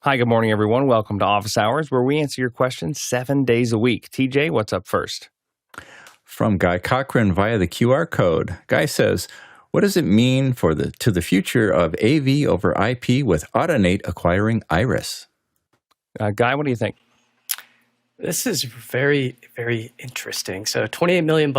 Hi, good morning, everyone. Welcome to Office Hours, where we answer your questions 7 days a week. TJ, what's up first? From Guy Cochran via the QR code. Guy says, what does it mean to the future of AV over IP with Audinate acquiring Iris? Guy, what do you think? This is very, very interesting. So $28 million,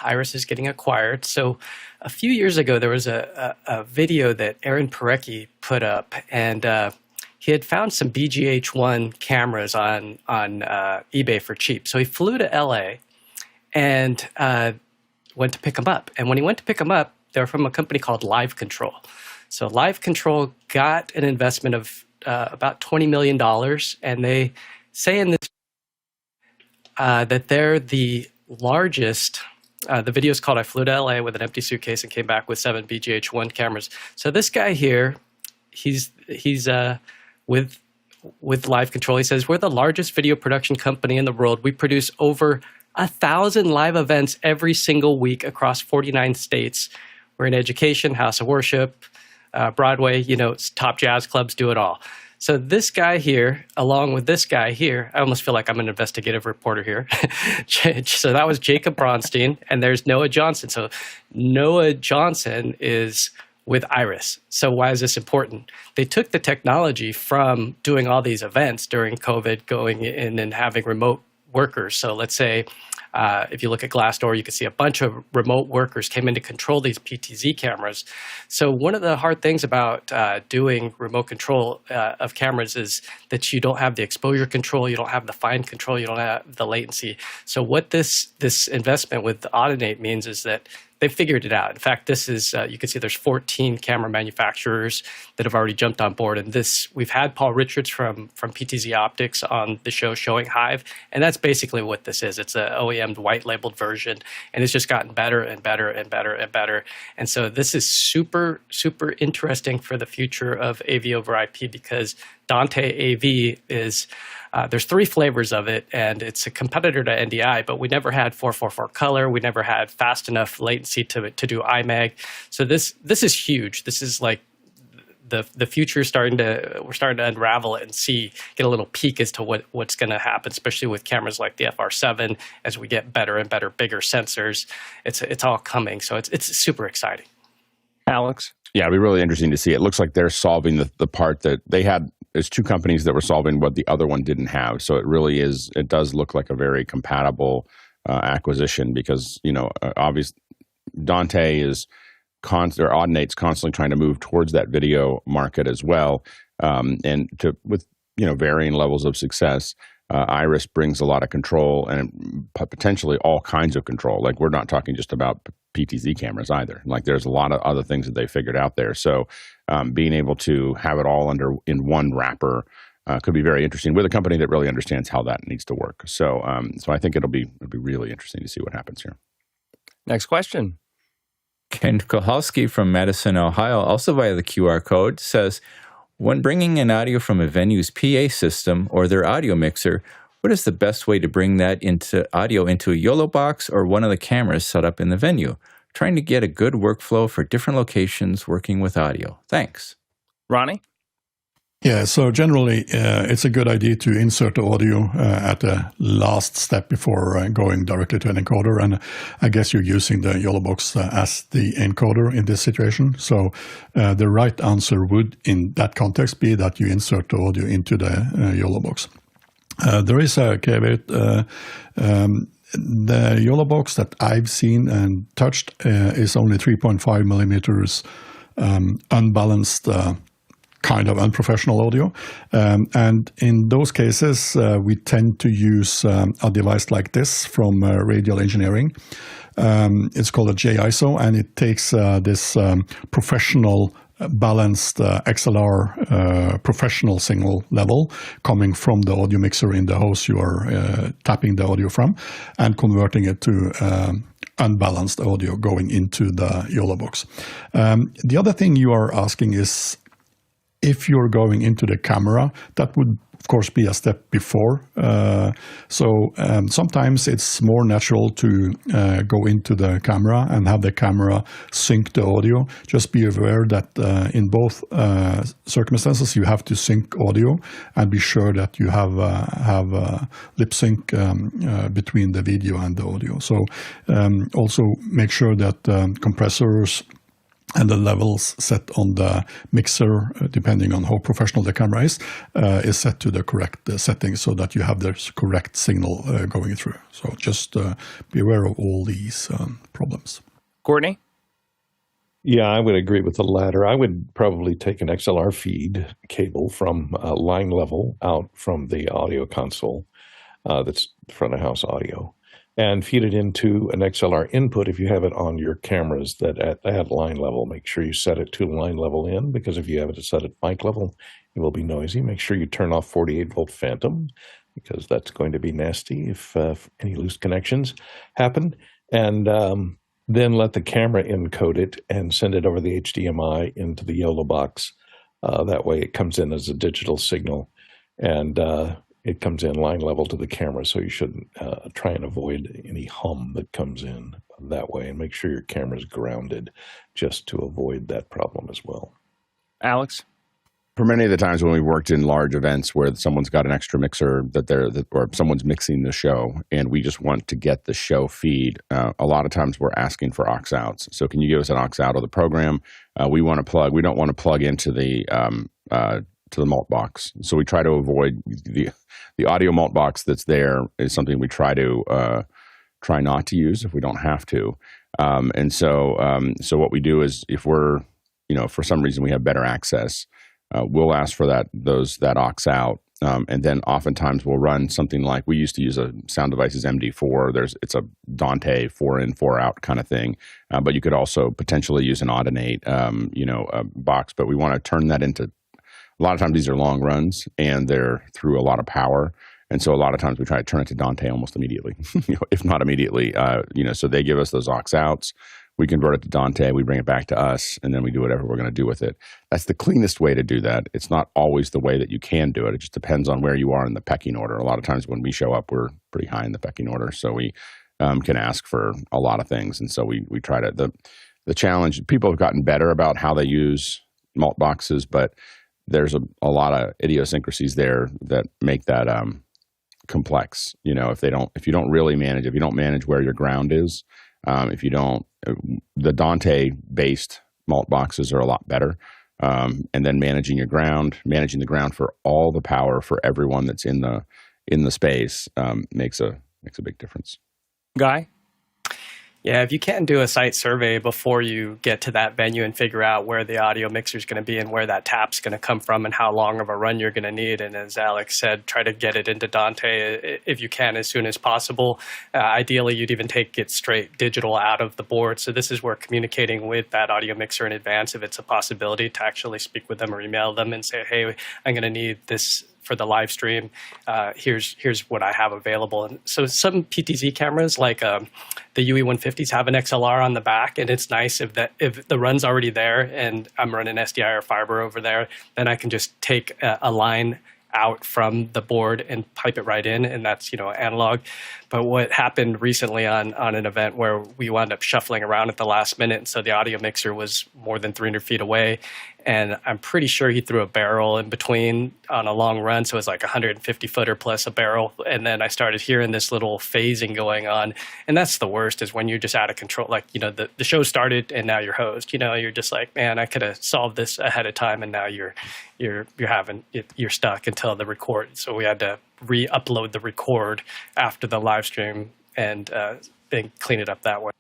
Iris is getting acquired. So a few years ago, there was a video that Aaron Parecki put up, and he had found some BGH1 cameras on eBay for cheap. So he flew to LA and went to pick them up. And when he went to pick them up, they were from a company called Live Control. So Live Control got an investment of about $20 million, and they say in this that they're the largest. The video is called "I Flew to LA with an Empty Suitcase and Came Back with 7 BGH1 Cameras." So this guy here, he's with Live Control. He says, "We're the largest video production company in the world. We produce over 1,000 live events every single week across 49 states. We're in education, house of worship, Broadway. Top jazz clubs, do it all." So this guy here, along with this guy here, I almost feel like I'm an investigative reporter here. So that was Jacob Bronstein, and there's Noah Johnson. So Noah Johnson is with Iris. So why is this important? They took the technology from doing all these events during COVID, going in and having remote workers. So let's say if you look at Glassdoor, you can see a bunch of remote workers came in to control these PTZ cameras. So one of the hard things about doing remote control of cameras is that you don't have the exposure control, you don't have the fine control, you don't have the latency. So what this investment with Audinate means is that they figured it out. In fact, this is, you can see there's 14 camera manufacturers that have already jumped on board. And we've had Paul Richards from PTZ Optics on the show showing Hive. And that's basically what this is. It's an OEM white labeled version. And it's just gotten better and better and better and better. And so this is super, super interesting for the future of AV over IP, because Dante AV is, there's 3 flavors of it, and it's a competitor to NDI, but we never had 444 color. We never had fast enough latency to do IMAG. So this is huge. This is like the future we're starting to unravel it and get a little peek as to what's going to happen, especially with cameras like the FR7 as we get better and better, bigger sensors. It's all coming. So it's super exciting. Alex? Yeah, it'll be really interesting to see. It looks like they're solving the part that they had. There's 2 companies that were solving what the other one didn't have. So it does look like a very compatible acquisition, because, obviously Dante or Audinate's constantly trying to move towards that video market as well. And with varying levels of success, Iris brings a lot of control and potentially all kinds of control. Like, we're not talking just about PTZ cameras either. Like, there's a lot of other things that they figured out there. So being able to have it all in one wrapper could be very interesting with a company that really understands how that needs to work. So I think it'll be really interesting to see what happens here. Next question. Ken Kohalski from Madison, Ohio, also via the QR code, says, when bringing in audio from a venue's PA system or their audio mixer, what is the best way to bring that audio into a Yolobox or one of the cameras set up in the venue? Trying to get a good workflow for different locations working with audio. Thanks. Ronnie? Yeah, so generally, it's a good idea to insert the audio at the last step before going directly to an encoder. And I guess you're using the Yolobox as the encoder in this situation. So the right answer would, in that context, be that you insert the audio into the Yolobox. There is a caveat. The Yolobox that I've seen and touched is only 3.5 millimeters unbalanced kind of unprofessional audio. And in those cases, we tend to use a device like this from Radial Engineering. It's called a JISO, and it takes this professional balanced XLR professional signal level coming from the audio mixer in the host you are tapping the audio from, and converting it to unbalanced audio going into the Yolobox. The other thing you are asking is, if you're going into the camera, that would, of course, be a step before. Sometimes it's more natural to go into the camera and have the camera sync the audio. Just be aware that in both circumstances, you have to sync audio and be sure that you have lip sync between the video and the audio. So also make sure that compressors and the levels set on the mixer, depending on how professional the camera is set to the correct settings so that you have the correct signal going through. So just be aware of all these problems. Courtney? Yeah, I would agree with the latter. I would probably take an XLR feed cable from line level out from the audio console that's front of house audio, and feed it into an XLR input if you have it on your cameras that at line level. Make sure you set it to line level in, because if you have it set at mic level, it will be noisy. Make sure you turn off 48-volt phantom, because that's going to be nasty if any loose connections happen. And then let the camera encode it and send it over the HDMI into the Yolobox. That way it comes in as a digital signal, and it comes in line level to the camera, so you shouldn't try and avoid any hum that comes in that way, and make sure your camera's grounded just to avoid that problem as well. Alex? For many of the times when we worked in large events where someone's got an extra mixer or someone's mixing the show and we just want to get the show feed, a lot of times we're asking for aux outs. So can you give us an aux out of the program? We don't want to plug into the mult box. So we try to avoid the audio mult box that's there is something we try not to use if we don't have to. So what we do is if we're, for some reason we have better access, we'll ask for that aux out. And then oftentimes we'll run something like, we used to use a Sound Devices MD4. It's a Dante 4-in, 4-out kind of thing. But you could also potentially use an Audinate, box. But we want to turn that into, a lot of times these are long runs and they're through a lot of power. And so a lot of times we try to turn it to Dante almost immediately, if not immediately. So they give us those aux outs. We convert it to Dante, we bring it back to us, and then we do whatever we're going to do with it. That's the cleanest way to do that. It's not always the way that you can do it. It just depends on where you are in the pecking order. A lot of times when we show up, we're pretty high in the pecking order, so we can ask for a lot of things. And so we try to, the challenge, people have gotten better about how they use mult boxes, but there's a lot of idiosyncrasies there that make that complex. If you don't really manage, if you don't manage where your ground is, the Dante-based mult boxes are a lot better. And then managing the ground for all the power for everyone that's in the space makes a big difference. Guy? Yeah, if you can't do a site survey before you get to that venue and figure out where the audio mixer is going to be and where that tap's going to come from and how long of a run you're going to need, and as Alex said, try to get it into Dante if you can as soon as possible. Ideally, you'd even take it straight digital out of the board. So this is where communicating with that audio mixer in advance, if it's a possibility, to actually speak with them or email them and say, hey, I'm going to need this for the live stream. Here's what I have available. And so some PTZ cameras like the UE150s have an XLR on the back, and it's nice if the run's already there and I'm running SDI or fiber over there, then I can just take a line out from the board and pipe it right in, and that's analog. But what happened recently on an event where we wound up shuffling around at the last minute, so the audio mixer was more than 300 feet away, and I'm pretty sure he threw a barrel in between on a long run, so it was like 150-footer plus a barrel, and then I started hearing this little phasing going on, and that's the worst, is when you're just out of control. Like, the show started and now you're hosed. You're just like, man, I could have solved this ahead of time, and now you're stuck until the record. So we had to re-upload the record after the live stream and clean it up that way.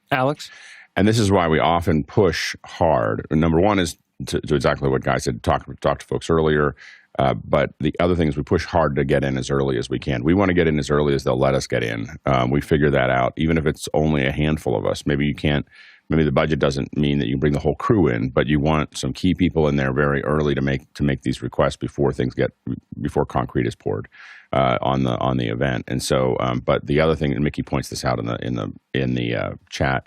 Alex? And this is why we often push hard. Number one is to exactly what Guy said, talk to folks earlier. But the other thing is we push hard to get in as early as we can. We want to get in as early as they'll let us get in. We figure that out, even if it's only a handful of us. Maybe the budget doesn't mean that you bring the whole crew in, but you want some key people in there very early to make these requests before concrete is poured on the event. And so, but the other thing, and Mickey points this out in the chat,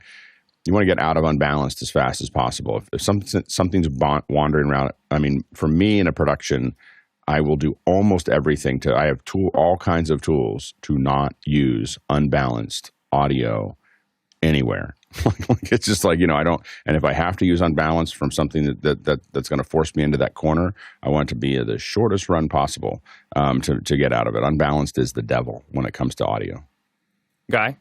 you want to get out of unbalanced as fast as possible. If something's wandering around, I mean, for me in a production, I will do almost everything I have all kinds of tools to not use unbalanced audio anywhere. Like it's just like, I don't, and if I have to use unbalanced from something that's going to force me into that corner, I want it to be the shortest run possible to get out of it. Unbalanced is the devil when it comes to audio. Guy?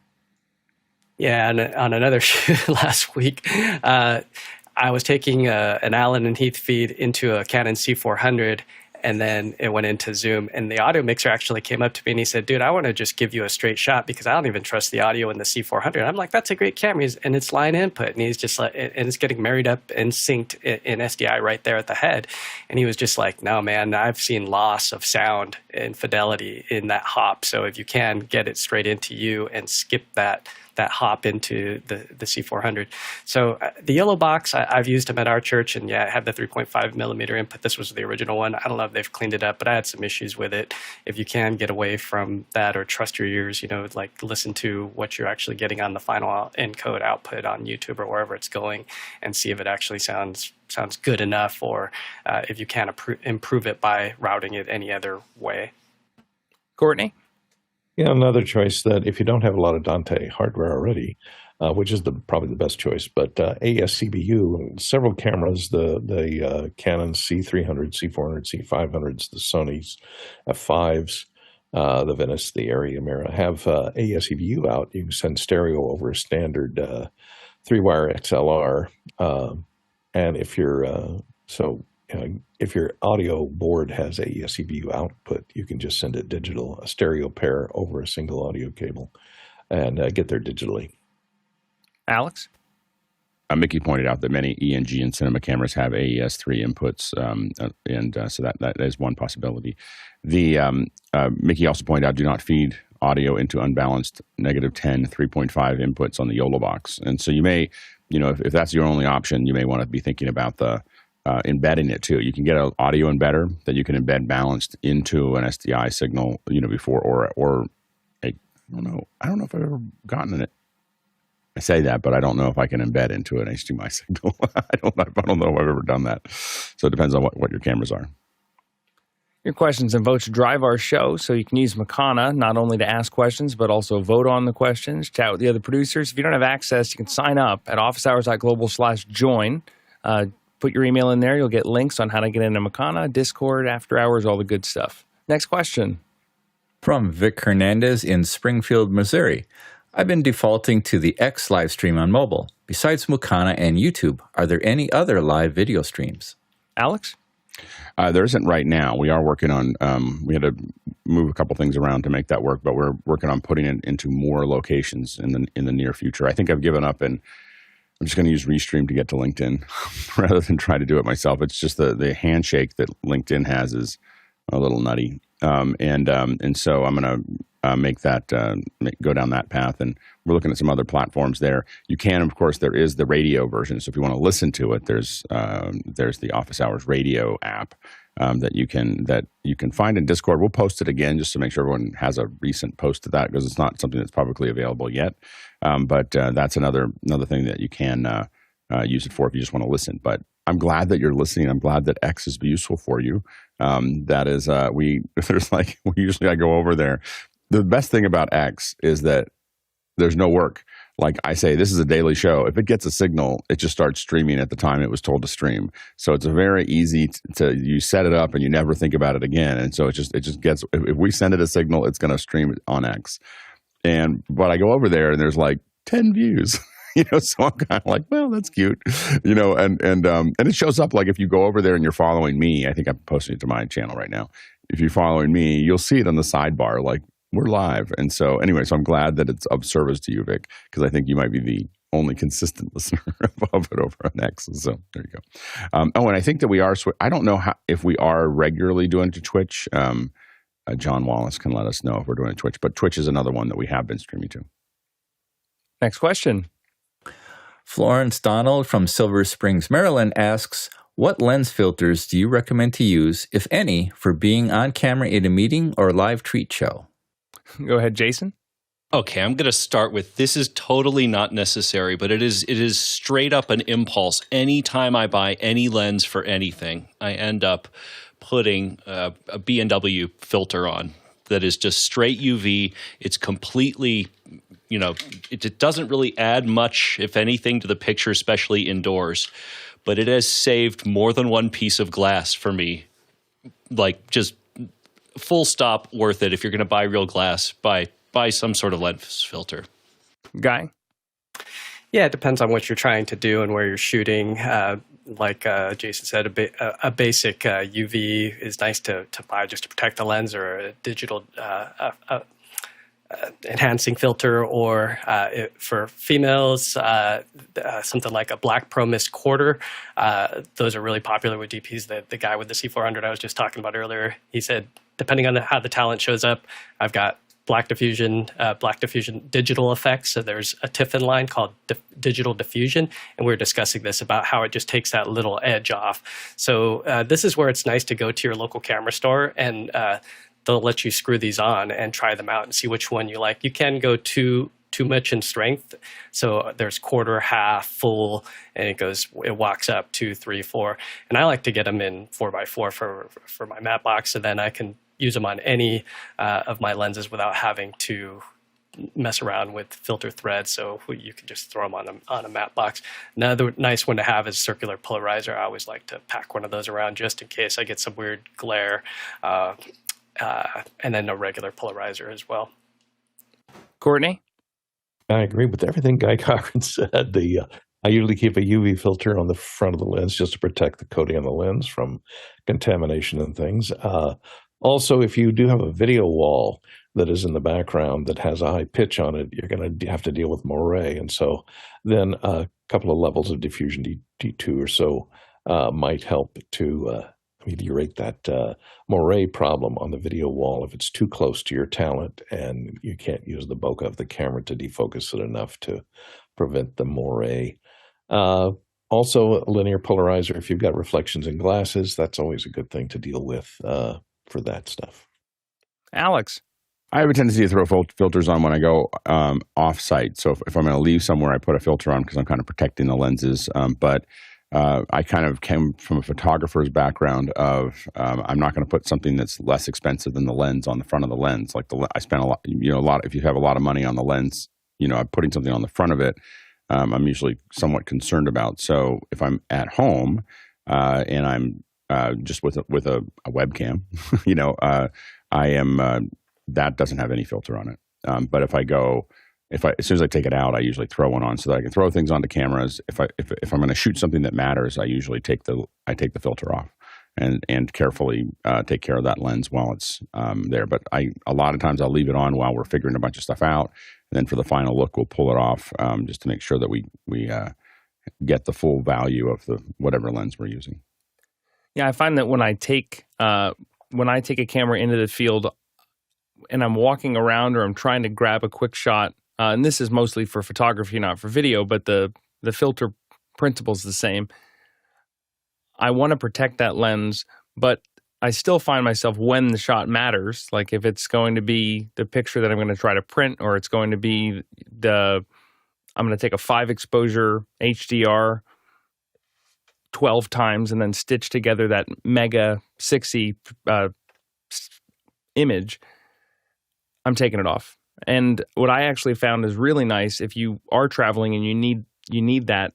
Yeah, and on another shoot last week, I was taking an Allen and Heath feed into a Canon C400, and then it went into Zoom, and the audio mixer actually came up to me and he said, dude, I want to just give you a straight shot because I don't even trust the audio in the C400. I'm like, that's a great camera, and it's line input, and he's just like, and it's getting married up and synced in SDI right there at the head. And he was just like, no, man, I've seen loss of sound and fidelity in that hop. So if you can get it straight into you and skip that hop into the C400. So the Yolobox, I've used them at our church, and yeah, I have the 3.5 millimeter input. This was the original one. I don't know if they've cleaned it up, but I had some issues with it. If you can get away from that or trust your ears, like listen to what you're actually getting on the final encode output on YouTube or wherever it's going, and see if it actually sounds good enough, or if you can improve it by routing it any other way. Courtney? Yeah, another choice that if you don't have a lot of Dante hardware already, which is probably the best choice, but ASCBU, several cameras, the Canon C300, C400, C500s, the Sony's F5s, the Venice, the Arri, Amira, have ASCBU out. You can send stereo over a standard 3-wire XLR, and if your audio board has ASCBU output, you can just send it digital, a stereo pair over a single audio cable, and get there digitally. Alex? Mickey pointed out that many ENG and cinema cameras have AES-3 inputs, so that is one possibility. Mickey also pointed out, do not feed audio into unbalanced -10 3.5 inputs on the Yolobox. And so you may, if that's your only option, you may want to be thinking about embedding it too. You can get an audio embedder that you can embed balanced into an SDI signal, before I don't know if I've ever gotten it. I say that, but I don't know if I can embed into an HDMI signal. I don't know if I've ever done that. So it depends on what your cameras are. Your questions and votes drive our show, so you can use Mukana not only to ask questions, but also vote on the questions, chat with the other producers. If you don't have access, you can sign up at officehours.global/join. Put your email in there. You'll get links on how to get into Mukana, Discord, after hours, all the good stuff. Next question. From Vic Hernandez in Springfield, Missouri. I've been defaulting to the X live stream on mobile. Besides Mukana and YouTube, are there any other live video streams? Alex? There isn't right now. We are working on, we had to move a couple things around to make that work, but we're working on putting it into more locations in the near future. I think I've given up, and I'm just going to use Restream to get to LinkedIn rather than try to do it myself. It's just the handshake that LinkedIn has is a little nutty. And so I'm going to make that, go down that path. And we're looking at some other platforms there. You can, of course, there is the radio version. So if you want to listen to it, there's the Office Hours radio app that you can find in Discord. We'll post it again just to make sure everyone has a recent post to that, because it's not something that's publicly available yet. But that's another thing that you can use it for if you just want to listen. But I'm glad that you're listening. I'm glad that X is useful for you. That is, we usually I go over there. The best thing about X is that there's no work. Like I say, this is a daily show. If it gets a signal, it just starts streaming at the time it was told to stream. So it's a very easy you set it up and you never think about it again. And so it just gets, if we send it a signal, it's going to stream on X. But I go over there and there's like 10 views. So I'm kind of like, well, that's cute, and it shows up like if you go over there and you're following me. I think I'm posting it to my channel right now. If you're following me, you'll see it on the sidebar, like we're live. And so anyway, so I'm glad that it's of service to you, Vic, because I think you might be the only consistent listener of it over on X. So there you go. And I think that we are, I don't know if we are regularly doing it to Twitch. John Wallace can let us know if we're doing it to Twitch, but Twitch is another one that we have been streaming to. Next question. Florence Donald from Silver Springs, Maryland asks, what lens filters do you recommend to use, if any, for being on camera in a meeting or live treat show? Go ahead, Jason. Okay, I'm going to start with this is totally not necessary, but it is straight up an impulse. Anytime I buy any lens for anything, I end up putting a B&W filter on that is just straight UV. It's completely, it doesn't really add much, if anything, to the picture, especially indoors. But it has saved more than one piece of glass for me. Like, just full stop worth it. If you're going to buy real glass, buy some sort of lens filter. Guy? Yeah, it depends on what you're trying to do and where you're shooting. Like Jason said, a basic UV is nice to buy just to protect the lens, or a digital enhancing filter, or for females, something like a black pro mist quarter. Those are really popular with DPs. The guy with the C400 I was just talking about earlier, he said, depending on how the talent shows up, I've got black diffusion digital effects. So there's a Tiffin line called digital diffusion, and we were discussing this about how it just takes that little edge off. So this is where it's nice to go to your local camera store, and they'll let you screw these on and try them out and see which one you like. You can go too much in strength. So there's quarter, half, full, and it walks up 2, 3, 4. And I like to get them in 4x4 for my matte box, so then I can use them on any of my lenses without having to mess around with filter threads. So you can just throw them on a matte box. Another nice one to have is circular polarizer. I always like to pack one of those around just in case I get some weird glare, and then a regular polarizer as well. Courtney? I agree with everything Guy Cochran said. I usually keep a UV filter on the front of the lens just to protect the coating on the lens from contamination and things. Also, if you do have a video wall that is in the background that has a high pitch on it, you're going to have to deal with moire. And so then a couple of levels of diffusion, D2 or so, might help to ameliorate that moire problem on the video wall if it's too close to your talent and you can't use the bokeh of the camera to defocus it enough to prevent the moire. Also, a linear polarizer, if you've got reflections in glasses, that's always a good thing to deal with for that stuff. Alex? I have a tendency to throw filters on when I go off-site. So if I'm going to leave somewhere, I put a filter on because I'm kind of protecting the lenses. But I kind of came from a photographer's background of I'm not going to put something that's less expensive than the lens on the front of the lens. Like I spent a lot, if you have a lot of money on the lens, I'm putting something on the front of it. I'm usually somewhat concerned about. So if I'm at home and I'm just with a webcam, I am that doesn't have any filter on it. But as soon as I take it out, I usually throw one on so that I can throw things onto cameras. If I'm going to shoot something that matters, I usually take the filter off and carefully take care of that lens while it's there. But a lot of times I'll leave it on while we're figuring a bunch of stuff out, and then for the final look, we'll pull it off just to make sure that we get the full value of the whatever lens we're using. Yeah, I find that when I take a camera into the field and I'm walking around or I'm trying to grab a quick shot, and this is mostly for photography, not for video, but the filter principle is the same. I want to protect that lens, but I still find myself when the shot matters, like if it's going to be the picture that I'm going to try to print, or it's going to be I'm going to take a 5 exposure HDR 12 times and then stitch together that mega 6E image, I'm taking it off. And what I actually found is really nice if you are traveling and you need that.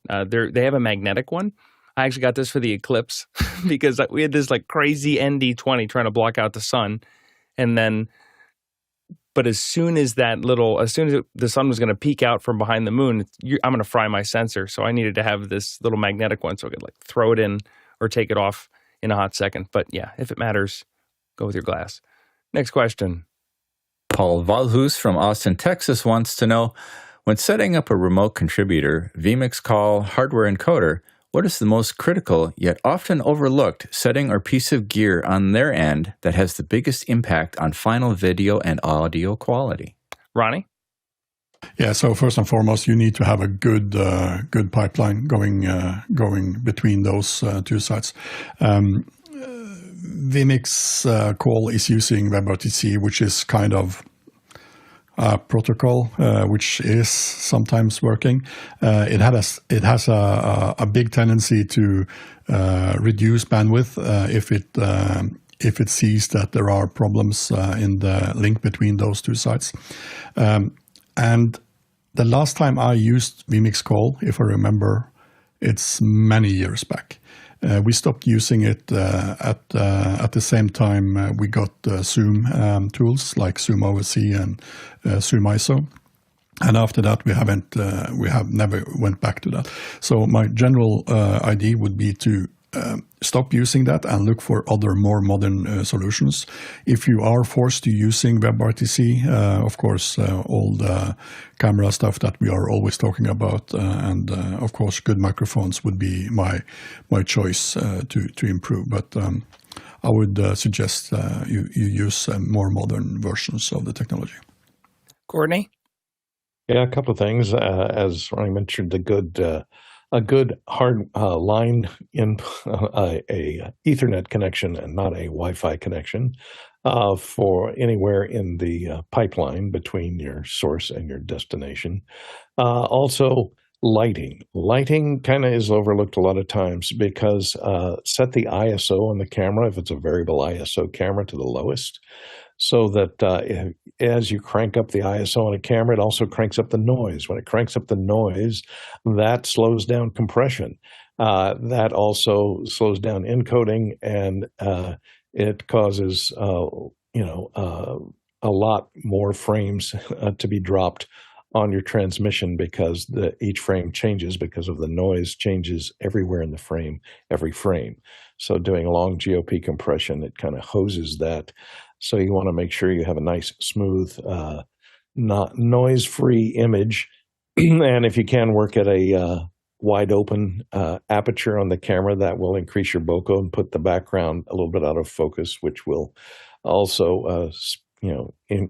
They have a magnetic one. I actually got this for the eclipse because we had this like crazy ND20 trying to block out the sun, but as soon as the sun was going to peek out from behind the moon, I'm going to fry my sensor. So I needed to have this little magnetic one so I could like throw it in or take it off in a hot second. But yeah, if it matters, go with your glass. Next question. Paul Valhus from Austin, Texas wants to know, when setting up a remote contributor, vMix call, hardware encoder, what is the most critical yet often overlooked setting or piece of gear on their end that has the biggest impact on final video and audio quality? Ronnie? Yeah, so first and foremost, you need to have a good pipeline going between those two sites. vMix call is using WebRTC, which is kind of protocol, which is sometimes working. It has a big tendency to reduce bandwidth if it sees that there are problems in the link between those two sites. And the last time I used vMix Call, if I remember, it's many years back. We stopped using it at the same time we got Zoom tools like Zoom OSC and Zoom ISO. And after that, we have never went back to that. So my general idea would be to stop using that and look for other more modern solutions. If you are forced to using WebRTC, of course, all the camera stuff that we are always talking about, and of course, good microphones would be my choice to improve. But I would suggest you use more modern versions of the technology. Courtney? Yeah, a couple of things. As Ronnie mentioned, a good hard line in a Ethernet connection and not a Wi-Fi connection for anywhere in the pipeline between your source and your destination. Also, lighting. Lighting kind of is overlooked a lot of times because set the ISO on the camera, if it's a variable ISO camera, to the lowest, so that as you crank up the ISO on a camera, it also cranks up the noise. When it cranks up the noise, that slows down compression. That also slows down encoding, and it causes a lot more frames to be dropped on your transmission because each frame changes because of the noise changes everywhere in the frame, every frame. So doing long GOP compression, it kind of hoses that. So you want to make sure you have a nice, smooth, not noise-free image. And if you can work at a wide open aperture on the camera, that will increase your bokeh and put the background a little bit out of focus, which will also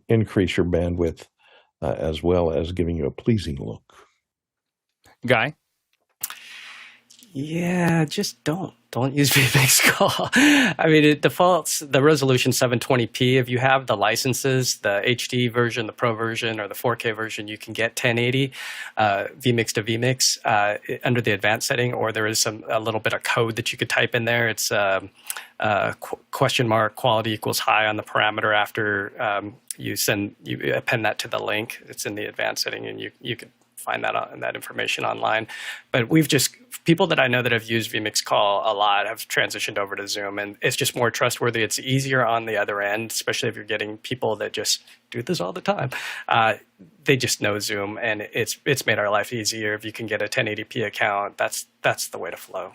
increase your bandwidth as well as giving you a pleasing look. Guy? Yeah, just don't use vMix Call. I mean, it defaults the resolution 720p. If you have the licenses, the HD version, the Pro version, or the 4K version, you can get 1080 vMix to vMix under the advanced setting, or there is a little bit of code that you could type in there. It's question mark quality equals high on the parameter after you append that to the link. It's in the advanced setting, and you could find that information online. But people that I know that have used vMix Call a lot have transitioned over to Zoom, and it's just more trustworthy. It's easier on the other end, especially if you're getting people that just do this all the time. They just know Zoom, and it's made our life easier. If you can get a 1080p account, that's the way to flow.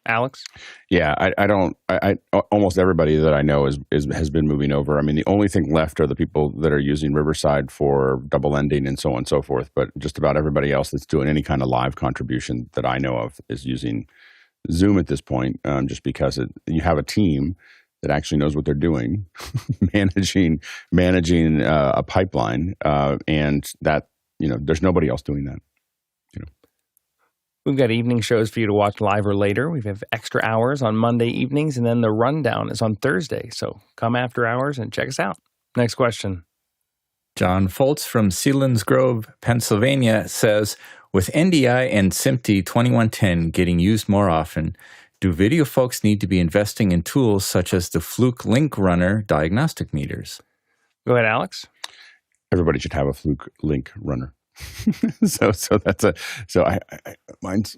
Alex? Yeah, I almost everybody that I know has been moving over. I mean, the only thing left are the people that are using Riverside for double ending and so on and so forth. But just about everybody else that's doing any kind of live contribution that I know of is using Zoom at this point, just because you have a team that actually knows what they're doing, managing a pipeline, and that there's nobody else doing that. We've got evening shows for you to watch live or later. We have extra hours on Monday evenings, and then the rundown is on Thursday. So come after hours and check us out. Next question. John Foltz from Sealands Grove, Pennsylvania says, with NDI and SMPTE 2110 getting used more often, do video folks need to be investing in tools such as the Fluke Link Runner diagnostic meters? Go ahead, Alex. Everybody should have a Fluke Link Runner. so mine's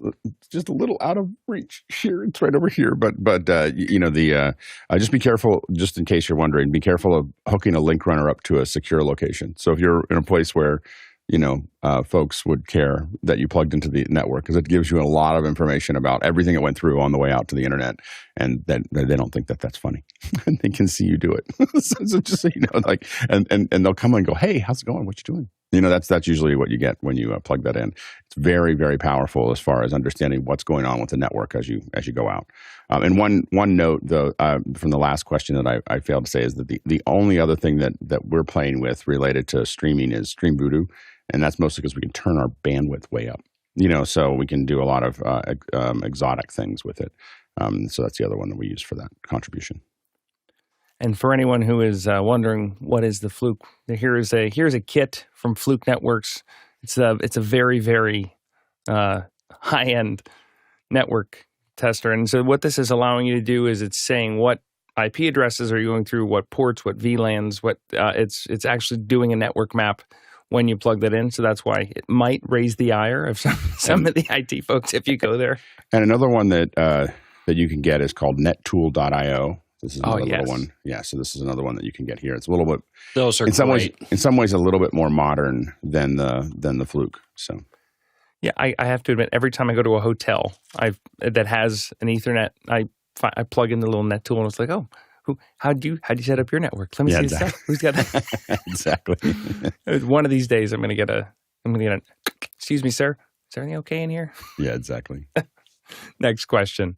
just a little out of reach here. It's right over here, but just be careful. Just in case you're wondering, be careful of hooking a link runner up to a secure location. So if you're in a place where folks would care that you plugged into the network, because it gives you a lot of information about everything that went through on the way out to the internet, and that they don't think that that's funny, and they can see you do it. so just so you know, and they'll come and go, "Hey, how's it going? What you doing?" That's usually what you get when you plug that in. It's very, very powerful as far as understanding what's going on with the network as you go out. And one note, though, from the last question that I failed to say is that the only other thing that we're playing with related to streaming is Stream Voodoo, and that's mostly because we can turn our bandwidth way up. So we can do a lot of exotic things with it. So that's the other one that we use for that contribution. And for anyone who is wondering what is the Fluke, here's a kit from Fluke Networks. It's a very, very high-end network tester. And so what this is allowing you to do is it's saying what IP addresses are you going through, what ports, what VLANs, it's actually doing a network map when you plug that in. So that's why it might raise the ire of some of the IT folks if you go there. And another one that you can get is called nettool.io. This is another little one. Yeah, so this is another one that you can get here. It's a little bit. Those are in some ways a little bit more modern than the Fluke. So. Yeah, I have to admit, every time I go to a hotel that has an Ethernet, I plug in the little net tool and it's like, oh, how do you set up your network? Let me see exactly. this stuff. Who's got that? Exactly. One of these days, I'm gonna get a. Excuse me, sir. Is everything okay in here? Yeah, exactly. Next question.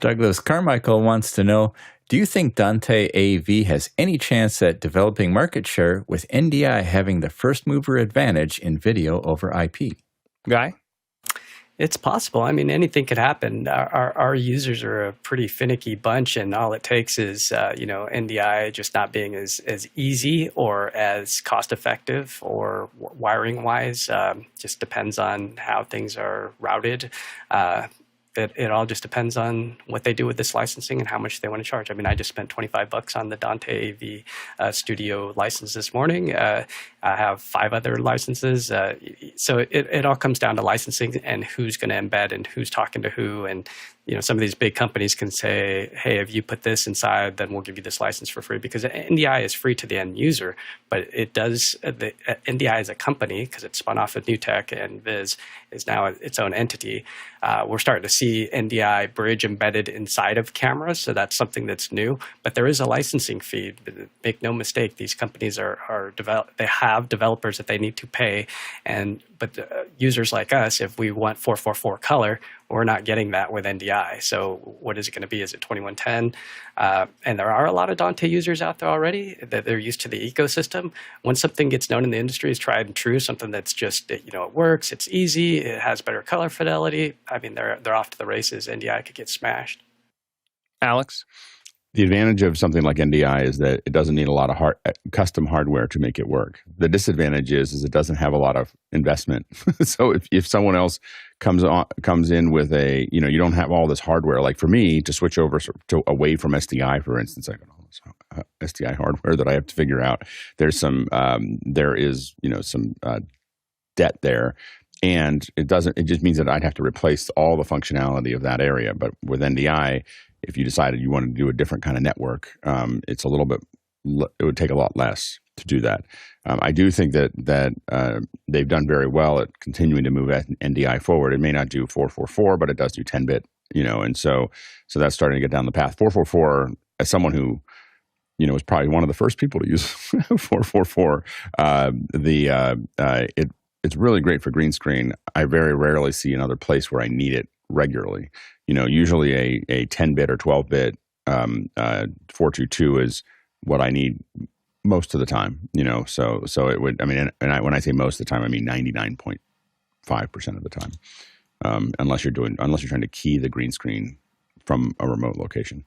Douglas Carmichael wants to know, do you think Dante AV has any chance at developing market share with NDI having the first mover advantage in video over IP? Guy? It's possible. I mean, anything could happen. Our users are a pretty finicky bunch, and all it takes is, NDI just not being as easy or as cost-effective or wiring-wise. Just depends on how things are routed. It all just depends on what they do with this licensing and how much they want to charge. I mean, I just spent $25 on the Dante AV Studio license this morning. I have 5 other licenses. So it all comes down to licensing and who's going to embed and who's talking to who. And, some of these big companies can say, hey, if you put this inside, then we'll give you this license for free, because NDI is free to the end user, but it does, NDI as a company, because it's spun off of Neutrik and Viz, is now its own entity. We're starting to see NDI bridge embedded inside of cameras, so that's something that's new, but there is a licensing fee. Make no mistake, these companies they have developers that they need to pay, but users like us, if we want 444 color, we're not getting that with NDI. So what is it going to be? Is it 2110? And there are a lot of Dante users out there already that they're used to the ecosystem. When something gets known in the industry as tried and true, something that's just, it works, it's easy, it has better color fidelity, I mean, they're off to the races. NDI could get smashed. Alex? The advantage of something like NDI is that it doesn't need a lot of custom hardware to make it work. The disadvantage is it doesn't have a lot of investment. So if someone else comes in with you don't have all this hardware. Like for me to switch over away from SDI, for instance, I got all this SDI hardware that I have to figure out. There is some debt there. And it just means that I'd have to replace all the functionality of that area. But with NDI, if you decided you wanted to do a different kind of network, it would take a lot less to do that. I do think that they've done very well at continuing to move NDI forward. It may not do 444, but it does do 10-bit, and so that's starting to get down the path. 444, as someone who, was probably one of the first people to use 444, it's really great for green screen. I very rarely see another place where I need it regularly. Usually a 10-bit or 12-bit 422 is what I need most of the time. So it would. I mean, when I say most of the time, I mean 99.5% of the time, unless you're trying to key the green screen from a remote location.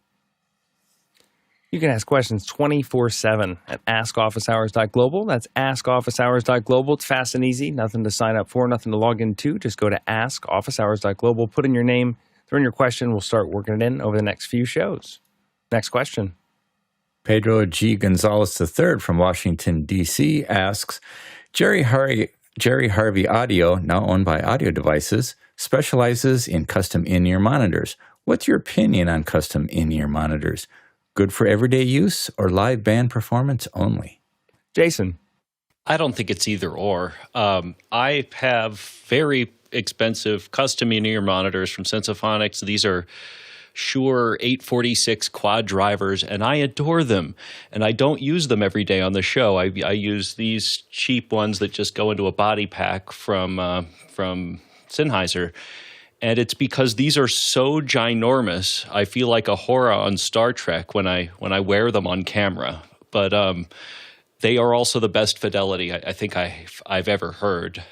You can ask questions 24/7 at askofficehours.global. That's askofficehours.global. It's fast and easy. Nothing to sign up for, nothing to log into. Just go to askofficehours.global, put in your name, throw in your question. We'll start working it in over the next few shows. Next question. Pedro G. Gonzalez III from Washington, D.C. asks, Jerry Harvey Audio, now owned by Audio Devices, specializes in custom in-ear monitors. What's your opinion on custom in-ear monitors? Good for everyday use or live band performance only? Jason. I don't think it's either or. I have very expensive custom in-ear monitors from Sensophonics. These are Shure 846 quad drivers, and I adore them. And I don't use them every day on the show. I use these cheap ones that just go into a body pack from Sennheiser. And it's because these are so ginormous, I feel like a horror on Star Trek when I wear them on camera. But they are also the best fidelity I think I've ever heard,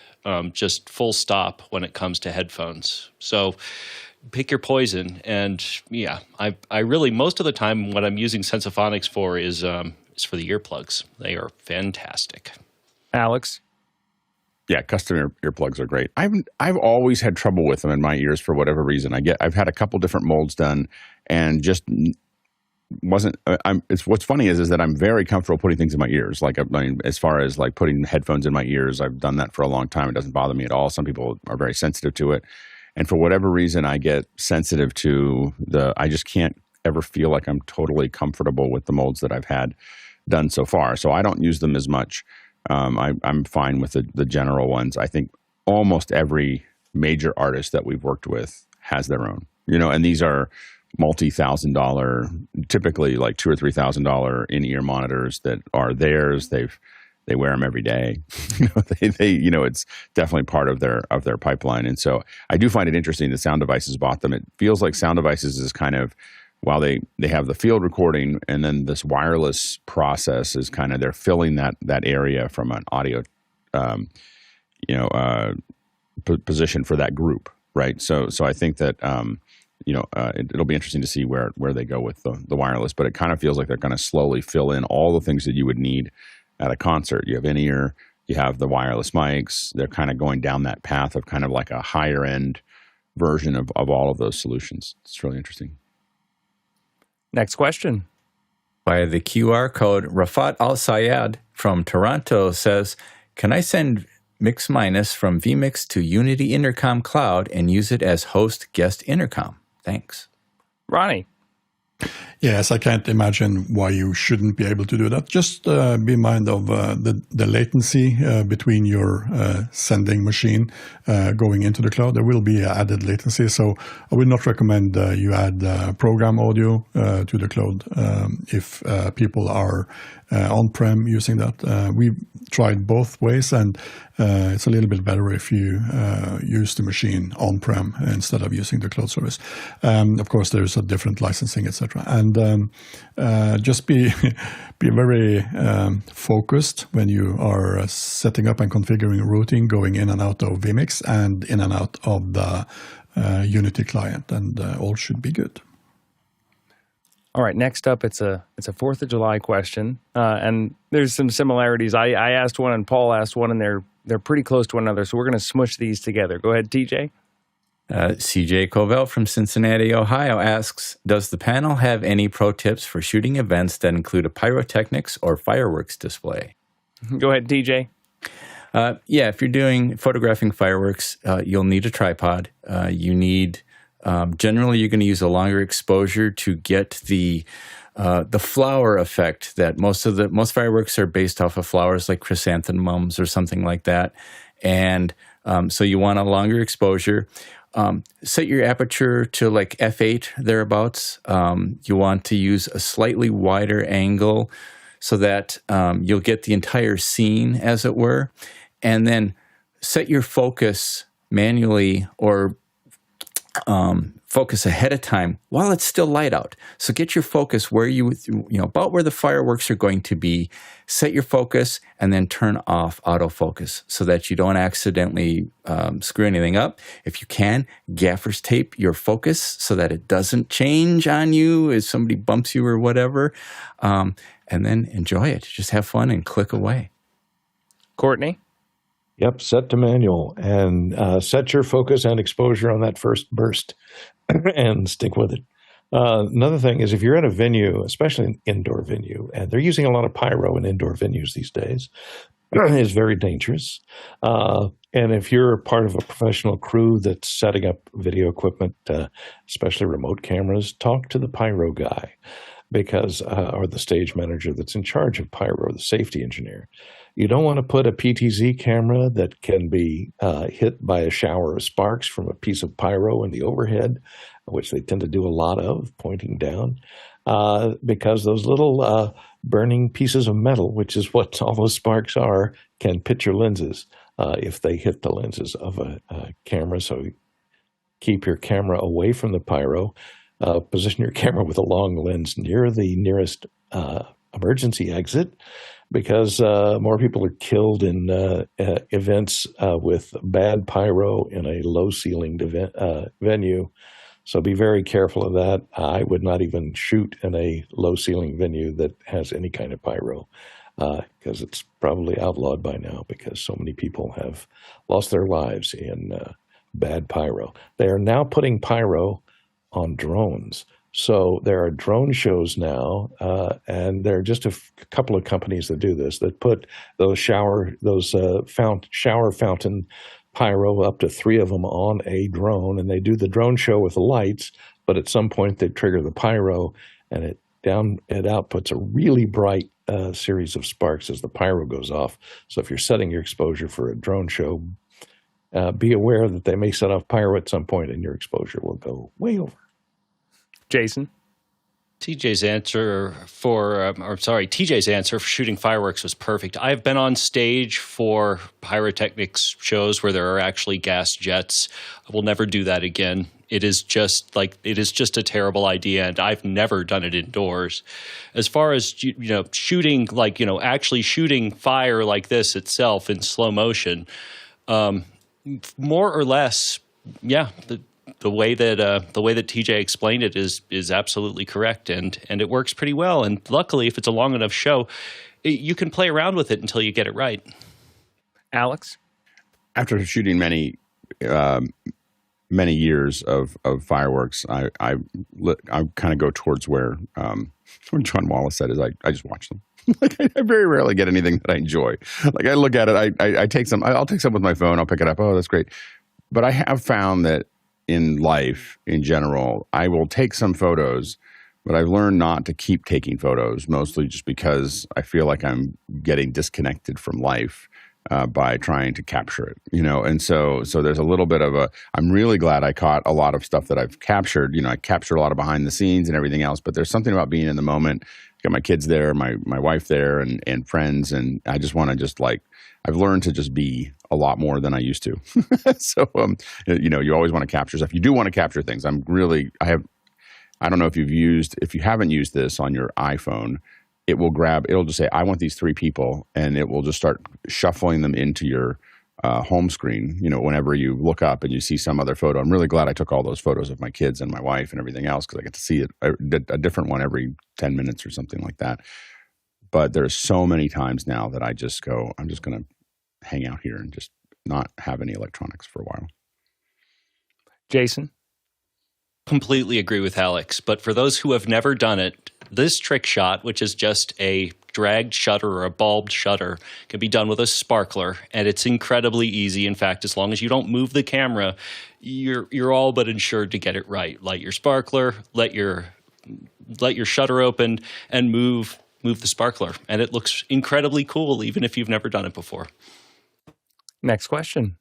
just full stop when it comes to headphones. So pick your poison. And yeah, I really, most of the time what I'm using Sensophonics for is for the earplugs. They are fantastic. Alex? Yeah, custom earplugs are great. I've always had trouble with them in my ears for whatever reason. I've had a couple different molds done and just wasn't. It's what's funny is that I'm very comfortable putting things in my ears. Like I mean, as far as like putting headphones in my ears, I've done that for a long time. It doesn't bother me at all. Some people are very sensitive to it, and for whatever reason, I get sensitive to I just can't ever feel like I'm totally comfortable with the molds that I've had done so far. So I don't use them as much. I'm fine with the general ones. I think almost every major artist that we've worked with has their own, and these are multi-$1,000, typically like $2,000 or $3,000 in-ear monitors that are theirs. They wear them every day. It's definitely part of their pipeline. And so I do find it interesting that Sound Devices bought them. It feels like Sound Devices is kind of, while they have the field recording and then this wireless process is kind of, they're filling that area from an audio, position for that group, right? So I think that, it'll be interesting to see where they go with the wireless, but it kind of feels like they're going to slowly fill in all the things that you would need at a concert. You have in-ear, you have the wireless mics. They're kind of going down that path of kind of like a higher end version of all of those solutions. It's really interesting. Next question. Via the QR code, Rafat Al-Sayed from Toronto says, can I send Mix Minus from vMix to Unity Intercom Cloud and use it as host guest intercom? Thanks. Ronnie. Yes, I can't imagine why you shouldn't be able to do that. Just be in mind of the latency between your sending machine going into the cloud. There will be added latency, so I would not recommend you add program audio to the cloud if people are on-prem using that. We've tried both ways, and it's a little bit better if you use the machine on-prem instead of using the cloud service. Of course, there's a different licensing, etc. And just be very focused when you are setting up and configuring routing, going in and out of vMix and in and out of the Unity client, and all should be good. All right, next up, it's a 4th of July question, and there's some similarities. I asked one and Paul asked one, and they're pretty close to one another, so we're going to smush these together. Go ahead, TJ. CJ Covell from Cincinnati, Ohio asks, does the panel have any pro tips for shooting events that include a pyrotechnics or fireworks display? Go ahead, TJ. Yeah, if you're photographing fireworks, you'll need a tripod. You need... generally, you're going to use a longer exposure to get the flower effect that most fireworks are based off of flowers like chrysanthemums or something like that. And so you want a longer exposure. Set your aperture to like f8 thereabouts. You want to use a slightly wider angle so that you'll get the entire scene, as it were. And then set your focus manually or focus ahead of time while it's still light out. So get your focus where about where the fireworks are going to be. Set your focus and then turn off autofocus so that you don't accidentally screw anything up. If you can, gaffer's tape your focus so that it doesn't change on you as somebody bumps you or whatever. And then enjoy it. Just have fun and click away. Courtney? Yep, set to manual and set your focus and exposure on that first burst and stick with it. Another thing is if you're at a venue, especially an indoor venue, and they're using a lot of pyro in indoor venues these days, is very dangerous. And if you're part of a professional crew that's setting up video equipment, especially remote cameras, talk to the pyro guy or the stage manager that's in charge of pyro, the safety engineer. You don't want to put a PTZ camera that can be hit by a shower of sparks from a piece of pyro in the overhead, which they tend to do a lot of, pointing down, because those little burning pieces of metal, which is what all those sparks are, can pit your lenses if they hit the lenses of a camera. So keep your camera away from the pyro. Position your camera with a long lens near the nearest emergency exit, because more people are killed in events with bad pyro in a low-ceilinged venue So be very careful of that. I would not even shoot in a low ceiling venue that has any kind of pyro, because it's probably outlawed by now because so many people have lost their lives in bad pyro. They are now putting pyro on drones. So there are drone shows now, and there are just a couple of companies that do this, that put those shower fountain pyro, up to 3 of them on a drone, and they do the drone show with the lights, but at some point they trigger the pyro, and it outputs a really bright series of sparks as the pyro goes off. So if you're setting your exposure for a drone show, be aware that they may set off pyro at some point and your exposure will go way over. Jason? TJ's answer for shooting fireworks was perfect. I've been on stage for pyrotechnics shows where there are actually gas jets. I will never do that again. It is just a terrible idea, and I've never done it indoors. As far as shooting, actually shooting fire like this itself in slow motion, more or less, yeah. The way that TJ explained it is absolutely correct, and it works pretty well. And luckily, if it's a long enough show, you can play around with it until you get it right. Alex? After shooting many years of fireworks, I kind of go towards where John Wallace said, is I just watch them. Like I very rarely get anything that I enjoy. Like I look at it, I take some. I'll take some with my phone. I'll pick it up. Oh, that's great. But I have found that in life, in general, I will take some photos, but I've learned not to keep taking photos, mostly just because I feel like I'm getting disconnected from life by trying to capture it, and so there's a little bit of I'm really glad I caught a lot of stuff that I've captured. I captured a lot of behind the scenes and everything else, but there's something about being in the moment. Got my kids there, my wife there, and friends, and I just want to I've learned to just be a lot more than I used to. So, you always want to capture stuff. You do want to capture things. I don't know if you haven't used this on your iPhone, it'll just say, I want these 3 people, and it will just start shuffling them into your home screen, whenever you look up and you see some other photo. I'm really glad I took all those photos of my kids and my wife and everything else, because I get to see a different one every 10 minutes or something like that. But there's so many times now that I just go, I'm just going to hang out here and just not have any electronics for a while. Jason? Completely agree with Alex. But for those who have never done it, this trick shot, which is just a dragged shutter or a bulbed shutter, can be done with a sparkler, and it's incredibly easy. In fact, as long as you don't move the camera, you're all but ensured to get it right. Light your sparkler, let your shutter open, and move the sparkler, and it looks incredibly cool, even if you've never done it before. Next question.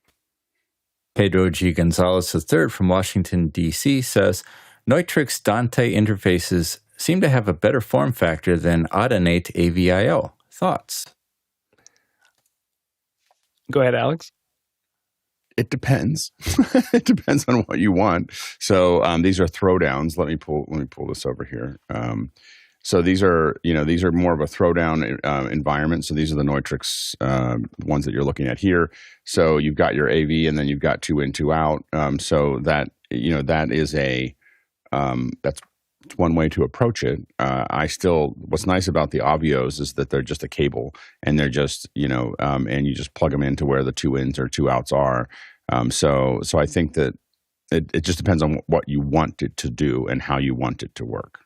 Pedro G. Gonzalez III from Washington, D.C. says, Neutrik's Dante interfaces seem to have a better form factor than Audinate AVIO. Thoughts? Go ahead, Alex. It depends. It depends on what you want. So these are throwdowns. Let me pull this over here. So these are more of a throwdown environment. So these are the Neutrik's ones that you're looking at here. So you've got your AV, and then you've got 2 in, 2 out. So that is that's one way to approach it. What's nice about the AVIOs is that they're just a cable, and they're just and you just plug them into where the 2 ins or 2 outs are. So I think that it just depends on what you want it to do and how you want it to work.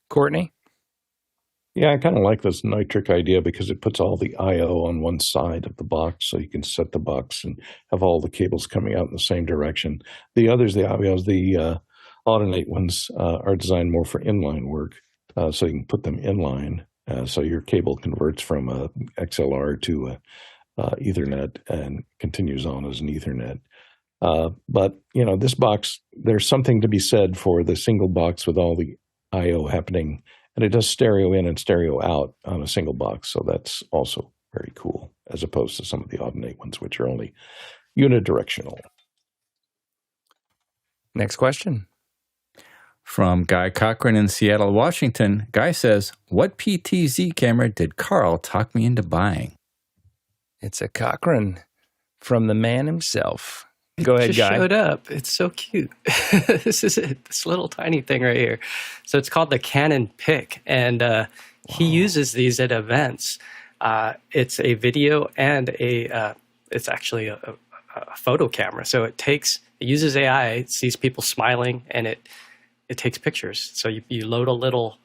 Courtney? Yeah, I kind of like this Neutrik idea because it puts all the I/O on one side of the box, so you can set the box and have all the cables coming out in the same direction. The others, the AVIOs, the Audinate ones, are designed more for inline work, so you can put them inline, so your cable converts from a XLR to a Ethernet and continues on as an Ethernet. But this box, there's something to be said for the single box with all the I/O happening, and it does stereo in and stereo out on a single box, so that's also very cool, as opposed to some of the Audinate ones, which are only unidirectional. Next question. From Guy Cochran in Seattle, Washington, Guy says, what PTZ camera did Karl talk me into buying? It's a Cochran from the man himself. Go ahead, just Guy. showed up. It's so cute. This is it. This little tiny thing right here. So it's called the Canon PIC, and he uses these at events. It's a video and it's actually a photo camera. So it uses AI, it sees people smiling, and it takes pictures. So you load a little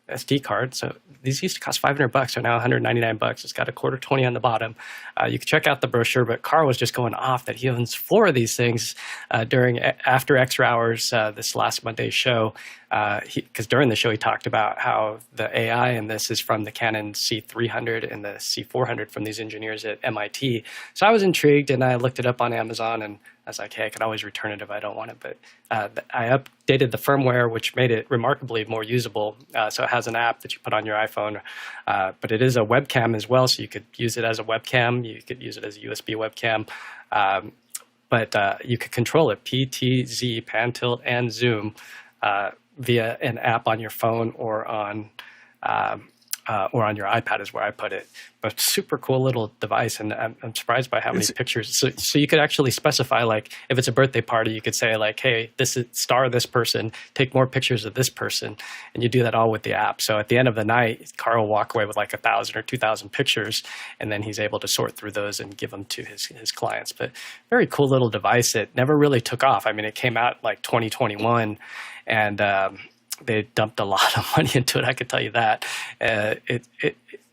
SD card. So these used to cost $500, are now $199. It's got a quarter 20 on the bottom. You can check out the brochure, but Karl was just going off that he owns 4 of these things after extra hours this last Monday's show. Because during the show he talked about how the AI in this is from the Canon C300 and the C400 from these engineers at MIT. So I was intrigued, and I looked it up on Amazon, and I was like, hey, I can always return it if I don't want it. But I updated the firmware, which made it remarkably more usable. So it has an app that you put on your iPhone, but it is a webcam as well. So you could use it as a webcam. You could use it as a USB webcam. But you could control it, P, T, Z, pan, tilt, and zoom via an app on your phone or on your iPad is where I put it. But super cool little device, and I'm surprised by how many pictures. So you could actually specify, like, if it's a birthday party, you could say, like, hey, this is star this person, take more pictures of this person, and you do that all with the app. So at the end of the night, Karl will walk away with like 1,000 or 2,000 pictures, and then he's able to sort through those and give them to his clients. But very cool little device that never really took off. I mean, it came out like 2021, and they dumped a lot of money into it, I could tell you that.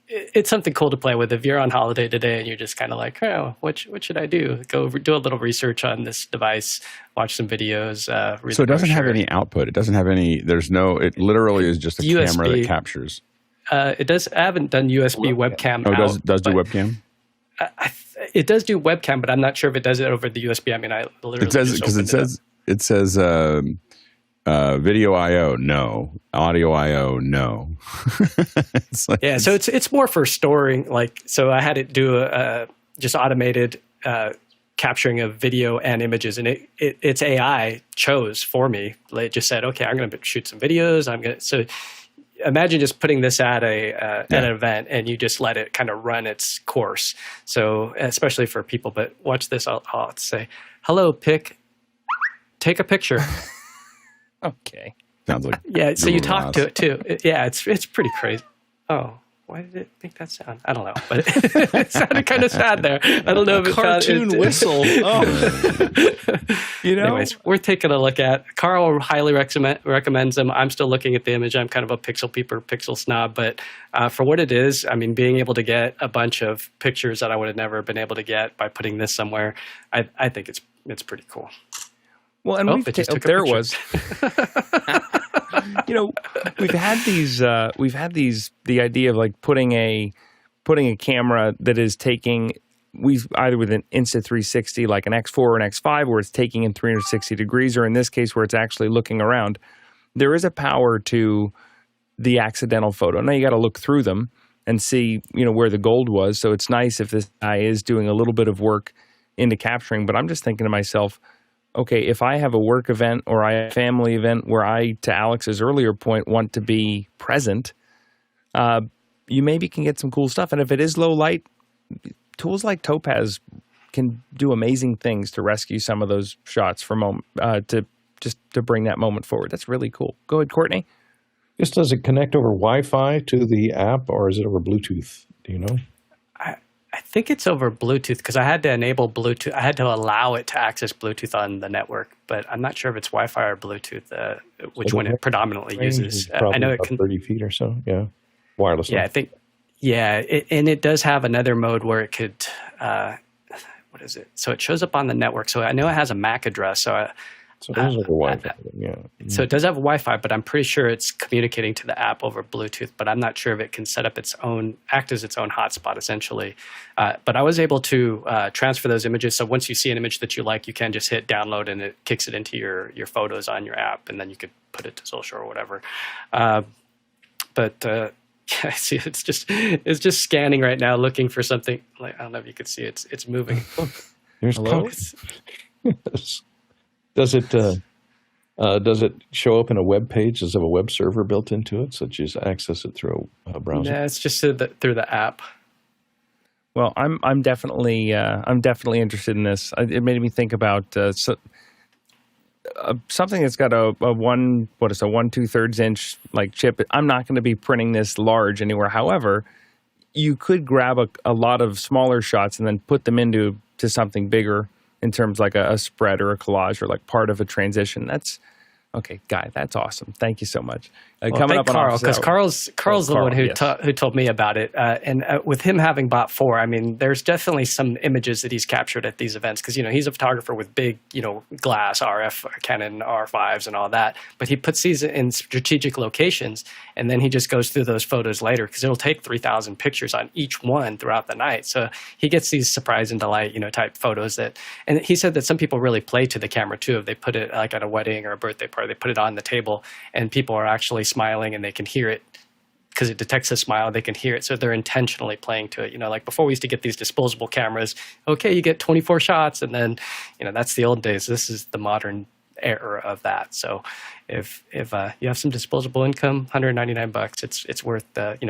It's something cool to play with. If you're on holiday today and you're just kind of like, oh, what should I do? Go do a little research on this device, watch some videos. So it doesn't have any output. It doesn't have any, it literally is just a USB, camera that captures. It does. I haven't done USB webcam. Oh, it does do webcam? It does do webcam, but I'm not sure if it does it over the USB. I mean, I literally it says video I/O, no. Audio I/O, no. So it's more for storing. Like, so I had it do just automated capturing of video and images, and its AI chose for me. It just said, okay, I'm going to shoot some videos. So imagine just putting this at an event, and you just let it kind of run its course. So especially for people, but watch this. I'll say, hello, PIC, take a picture. Okay. Sounds like so you talk to it too. It's pretty crazy. Oh, why did it make that sound? I don't know, but it sounded kind of sad there. I don't know if it's cartoon whistle. Anyways, we're taking a look at. Karl highly recommends them. I'm still looking at the image. I'm kind of a pixel peeper, pixel snob, but for what it is, I mean, being able to get a bunch of pictures that I would have never been able to get by putting this somewhere, I think it's pretty cool. Well, and there it was. We've had the idea of like putting a camera that is taking, either with an Insta360 like an X4 or an X5, where it's taking in 360 degrees, or in this case where it's actually looking around. There is a power to the accidental photo. Now you got to look through them and see, where the gold was. So it's nice if this guy is doing a little bit of work into capturing. But I'm just thinking to myself, okay, if I have a work event or I have a family event where I, to Alex's earlier point, want to be present, you maybe can get some cool stuff. And if it is low light, tools like Topaz can do amazing things to rescue some of those shots for to bring that moment forward. That's really cool. Go ahead, Courtney. Does it connect over Wi-Fi to the app, or is it over Bluetooth? Do you know? I think it's over Bluetooth, because I had to enable Bluetooth. I had to allow it to access Bluetooth on the network, but I'm not sure if it's Wi-Fi or Bluetooth, which one it predominantly uses. I know it can 30 feet or so. Yeah, wireless. Yeah, I think. Yeah, and it does have another mode where it could. What is it? So it shows up on the network. So I know it has a MAC address. So it does have Wi-Fi. Yeah. So it does have Wi-Fi, but I'm pretty sure it's communicating to the app over Bluetooth. But I'm not sure if it can set up act as its own hotspot, essentially. But I was able to transfer those images. So once you see an image that you like, you can just hit download, and it kicks it into your photos on your app, and then you could put it to social or whatever. I see it's just scanning right now, looking for something. Like, I don't know if you could see it. It's moving. Here's Hello? Yes. Does it show up in a web page? Does it have a web server built into it, so that you just access it through a browser? Yeah, it's just through the app. Well, I'm definitely interested in this. It made me think about something that's got a 1/2 inch like chip. I'm not going to be printing this large anywhere. However, you could grab a lot of smaller shots and then put them into something bigger in terms like a spread or a collage or like part of a transition. That's okay, Guy. That's awesome. Thank you so much. Coming up on Karl, because Karl's the one who told me about it. And with him having bought 4, I mean, there's definitely some images that he's captured at these events because, he's a photographer with big, glass RF Canon R5s and all that. But he puts these in strategic locations, and then he just goes through those photos later because it'll take 3,000 pictures on each one throughout the night. So he gets these surprise and delight, type photos and he said that some people really play to the camera too. If they put it like at a wedding or a birthday party, they put it on the table and people are actually smiling and they can hear it because it detects a smile. They can hear it. So they're intentionally playing to it. Like before we used to get these disposable cameras. Okay, you get 24 shots and then, that's the old days. This is the modern era of that. So if you have some disposable income, $199, it's worth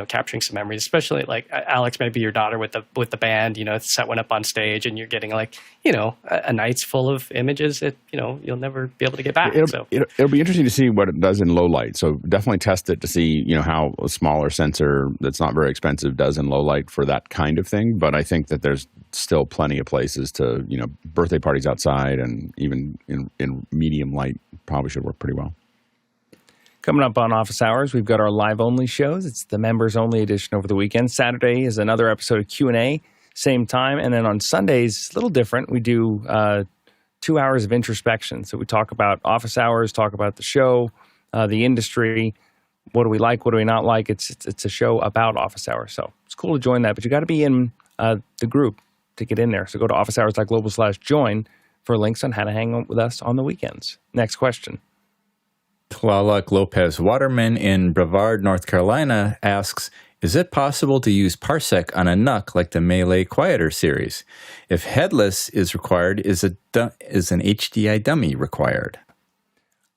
capturing some memories, especially like Alex, maybe your daughter with the band, set one up on stage and you're getting like, a night's full of images that, you'll never be able to get back. It'll be interesting to see what it does in low light. So definitely test it to see, how a smaller sensor that's not very expensive does in low light for that kind of thing. But I think that there's still plenty of places to, birthday parties outside and even in medium light probably should work pretty well. Coming up on Office Hours, we've got our live-only shows. It's the members-only edition over the weekend. Saturday is another episode of Q&A, same time. And then on Sundays, a little different. We do 2 hours of introspection. So we talk about Office Hours, talk about the show, the industry, what do we like, what do we not like. It's a show about Office Hours. So it's cool to join that. But you got to be in the group to get in there. So go to officehours.global/join for links on how to hang out with us on the weekends. Next question. Tlalak Lopez Waterman in Brevard, North Carolina asks, is it possible to use parsec on a NUC like the Mele Quieter series? If headless is required, is an HDI dummy required?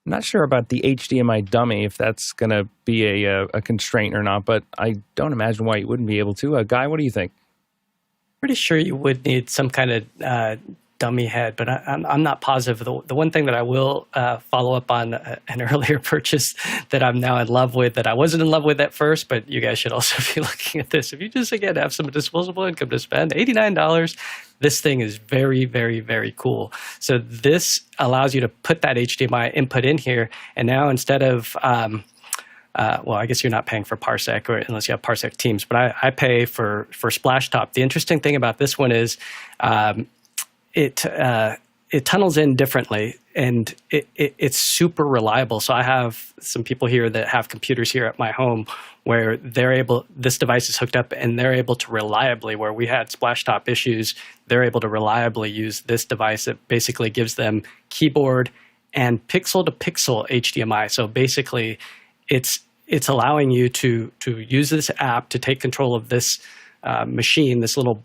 I'm not sure about the HDMI dummy, if that's going to be a constraint or not, but I don't imagine why you wouldn't be able to. Guy, what do you think? Pretty sure you would need some kind of dummy head, but I'm not positive. The one thing that I will follow up on an earlier purchase that I'm now in love with, that I wasn't in love with at first, but you guys should also be looking at this. If you just, again, have some disposable income to spend, $89, this thing is very, very, very cool. So this allows you to put that HDMI input in here, and now instead of well, I guess you're not paying for parsec, or unless you have parsec teams, but I pay for splash top. The interesting thing about this one is it tunnels in differently, and it's super reliable. So I have some people here that have computers here at my home where this device is hooked up and they're able to reliably, where we had splash top issues, they're able to reliably use this device that basically gives them keyboard and pixel to pixel HDMI. So basically it's allowing you to use this app to take control of this machine, this little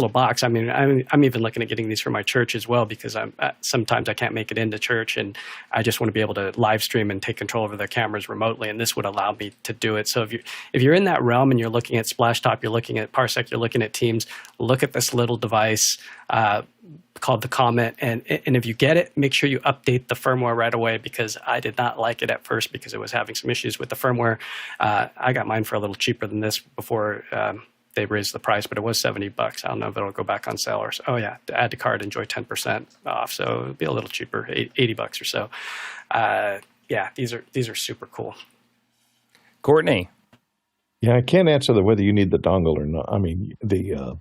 box. I mean, I'm even looking at getting these for my church as well, because sometimes I can't make it into church, and I just want to be able to live stream and take control over the cameras remotely, and this would allow me to do it. So if you're in that realm and you're looking at Splashtop, you're looking at Parsec, you're looking at Teams, look at this little device called the Comet, and if you get it, make sure you update the firmware right away, because I did not like it at first because it was having some issues with the firmware. I got mine for a little cheaper than this before they raised the price, but it was $70. I don't know if it'll go back on sale, or add to cart, enjoy 10% off. So it'll be a little cheaper, $80 or so. These are super cool. Courtney. Yeah, I can't answer whether you need the dongle or not. I mean, the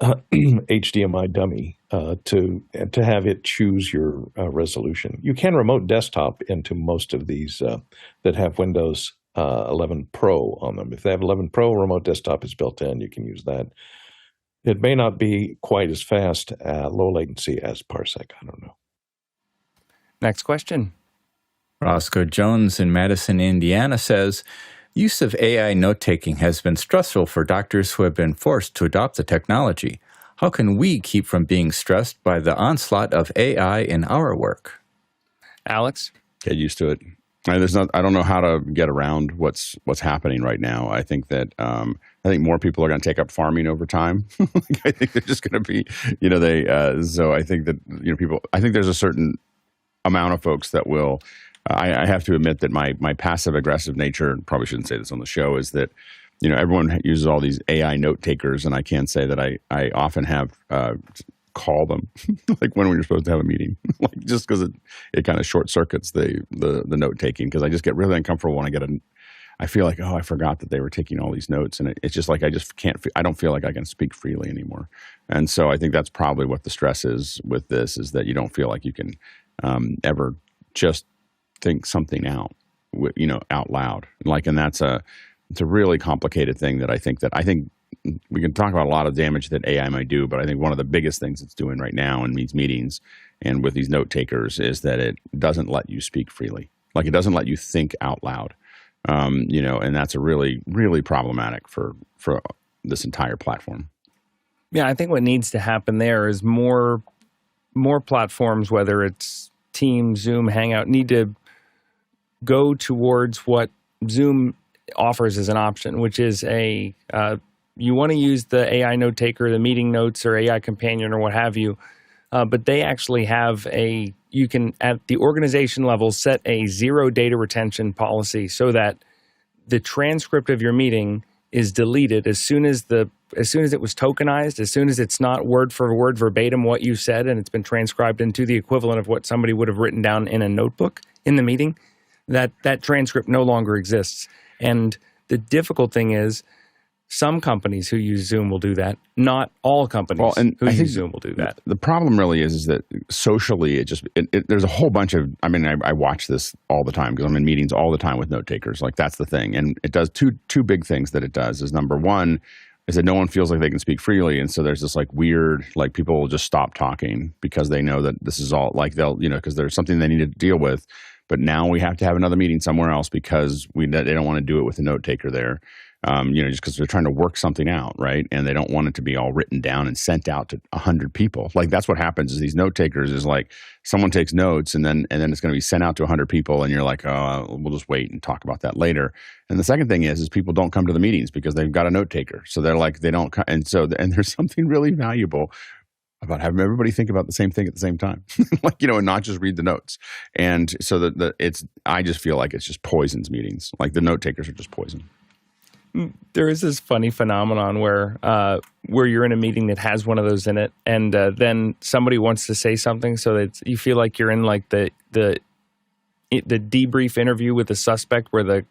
HDMI dummy to have it choose your resolution. You can remote desktop into most of these that have Windows 11 Pro on them. If they have 11 Pro, remote desktop is built in. You can use that. It may not be quite as fast, low latency as Parsec. I don't know. Next question. Roscoe Jones in Madison, Indiana says, use of AI note-taking has been stressful for doctors who have been forced to adopt the technology. How can we keep from being stressed by the onslaught of AI in our work? Alex? Get used to it. I don't know how to get around what's happening right now. I think that I think more people are going to take up farming over time. I think they're just going to be, so I think that, I think there's a certain amount of folks that will, I have to admit that my passive aggressive nature, probably shouldn't say this on the show, is that, everyone uses all these AI note takers, and I can say that I often have call them like when we're supposed to have a meeting, like just because it kind of short circuits the note taking, because I just get really uncomfortable when I feel like, oh, I forgot that they were taking all these notes, and it's just like I don't feel like I can speak freely anymore. And so I think that's probably what the stress is with this, is that you don't feel like you can ever just think something out, out loud. And it's a really complicated thing that I think we can talk about a lot of damage that AI might do, but I think one of the biggest things it's doing right now in these meetings and with these note takers is that it doesn't let you speak freely. Like, it doesn't let you think out loud, and that's a really, really problematic for this entire platform. Yeah, I think what needs to happen there is more platforms, whether it's Teams, Zoom, Hangout, need to go towards what Zoom offers as an option, which is you want to use the AI note taker, the meeting notes, or AI companion, or what have you, but they actually have you can, at the organization level, set a zero data retention policy so that the transcript of your meeting is deleted as soon as it was tokenized, as soon as it's not word for word verbatim what you said, and it's been transcribed into the equivalent of what somebody would have written down in a notebook in the meeting, that transcript no longer exists. And the difficult thing is, some companies who use Zoom will do that. Not all companies who use Zoom will do that. The problem really is that socially, there's a whole bunch of, I watch this all the time because I'm in meetings all the time with note takers. Like, that's the thing. And it does two big things that it does is, number one, is that no one feels like they can speak freely. And so there's this like weird, like, people will just stop talking because they know that this is all, like, they'll, because there's something they need to deal with. But now we have to have another meeting somewhere else because they don't want to do it with the note taker there. Just because they're trying to work something out, right? And they don't want it to be all written down and sent out to 100 people. Like, that's what happens is these note takers is like someone takes notes and then it's going to be sent out to 100 people, and you're like, oh, we'll just wait and talk about that later. And the second thing is people don't come to the meetings because they've got a note taker. So they're like, they don't, and there's something really valuable about having everybody think about the same thing at the same time, like, and not just read the notes. And so I just feel like it's just poisons meetings. Like, the note takers are just poison. There is this funny phenomenon where you're in a meeting that has one of those in it, and then somebody wants to say something, so that you feel like you're in like the debrief interview with the suspect, where the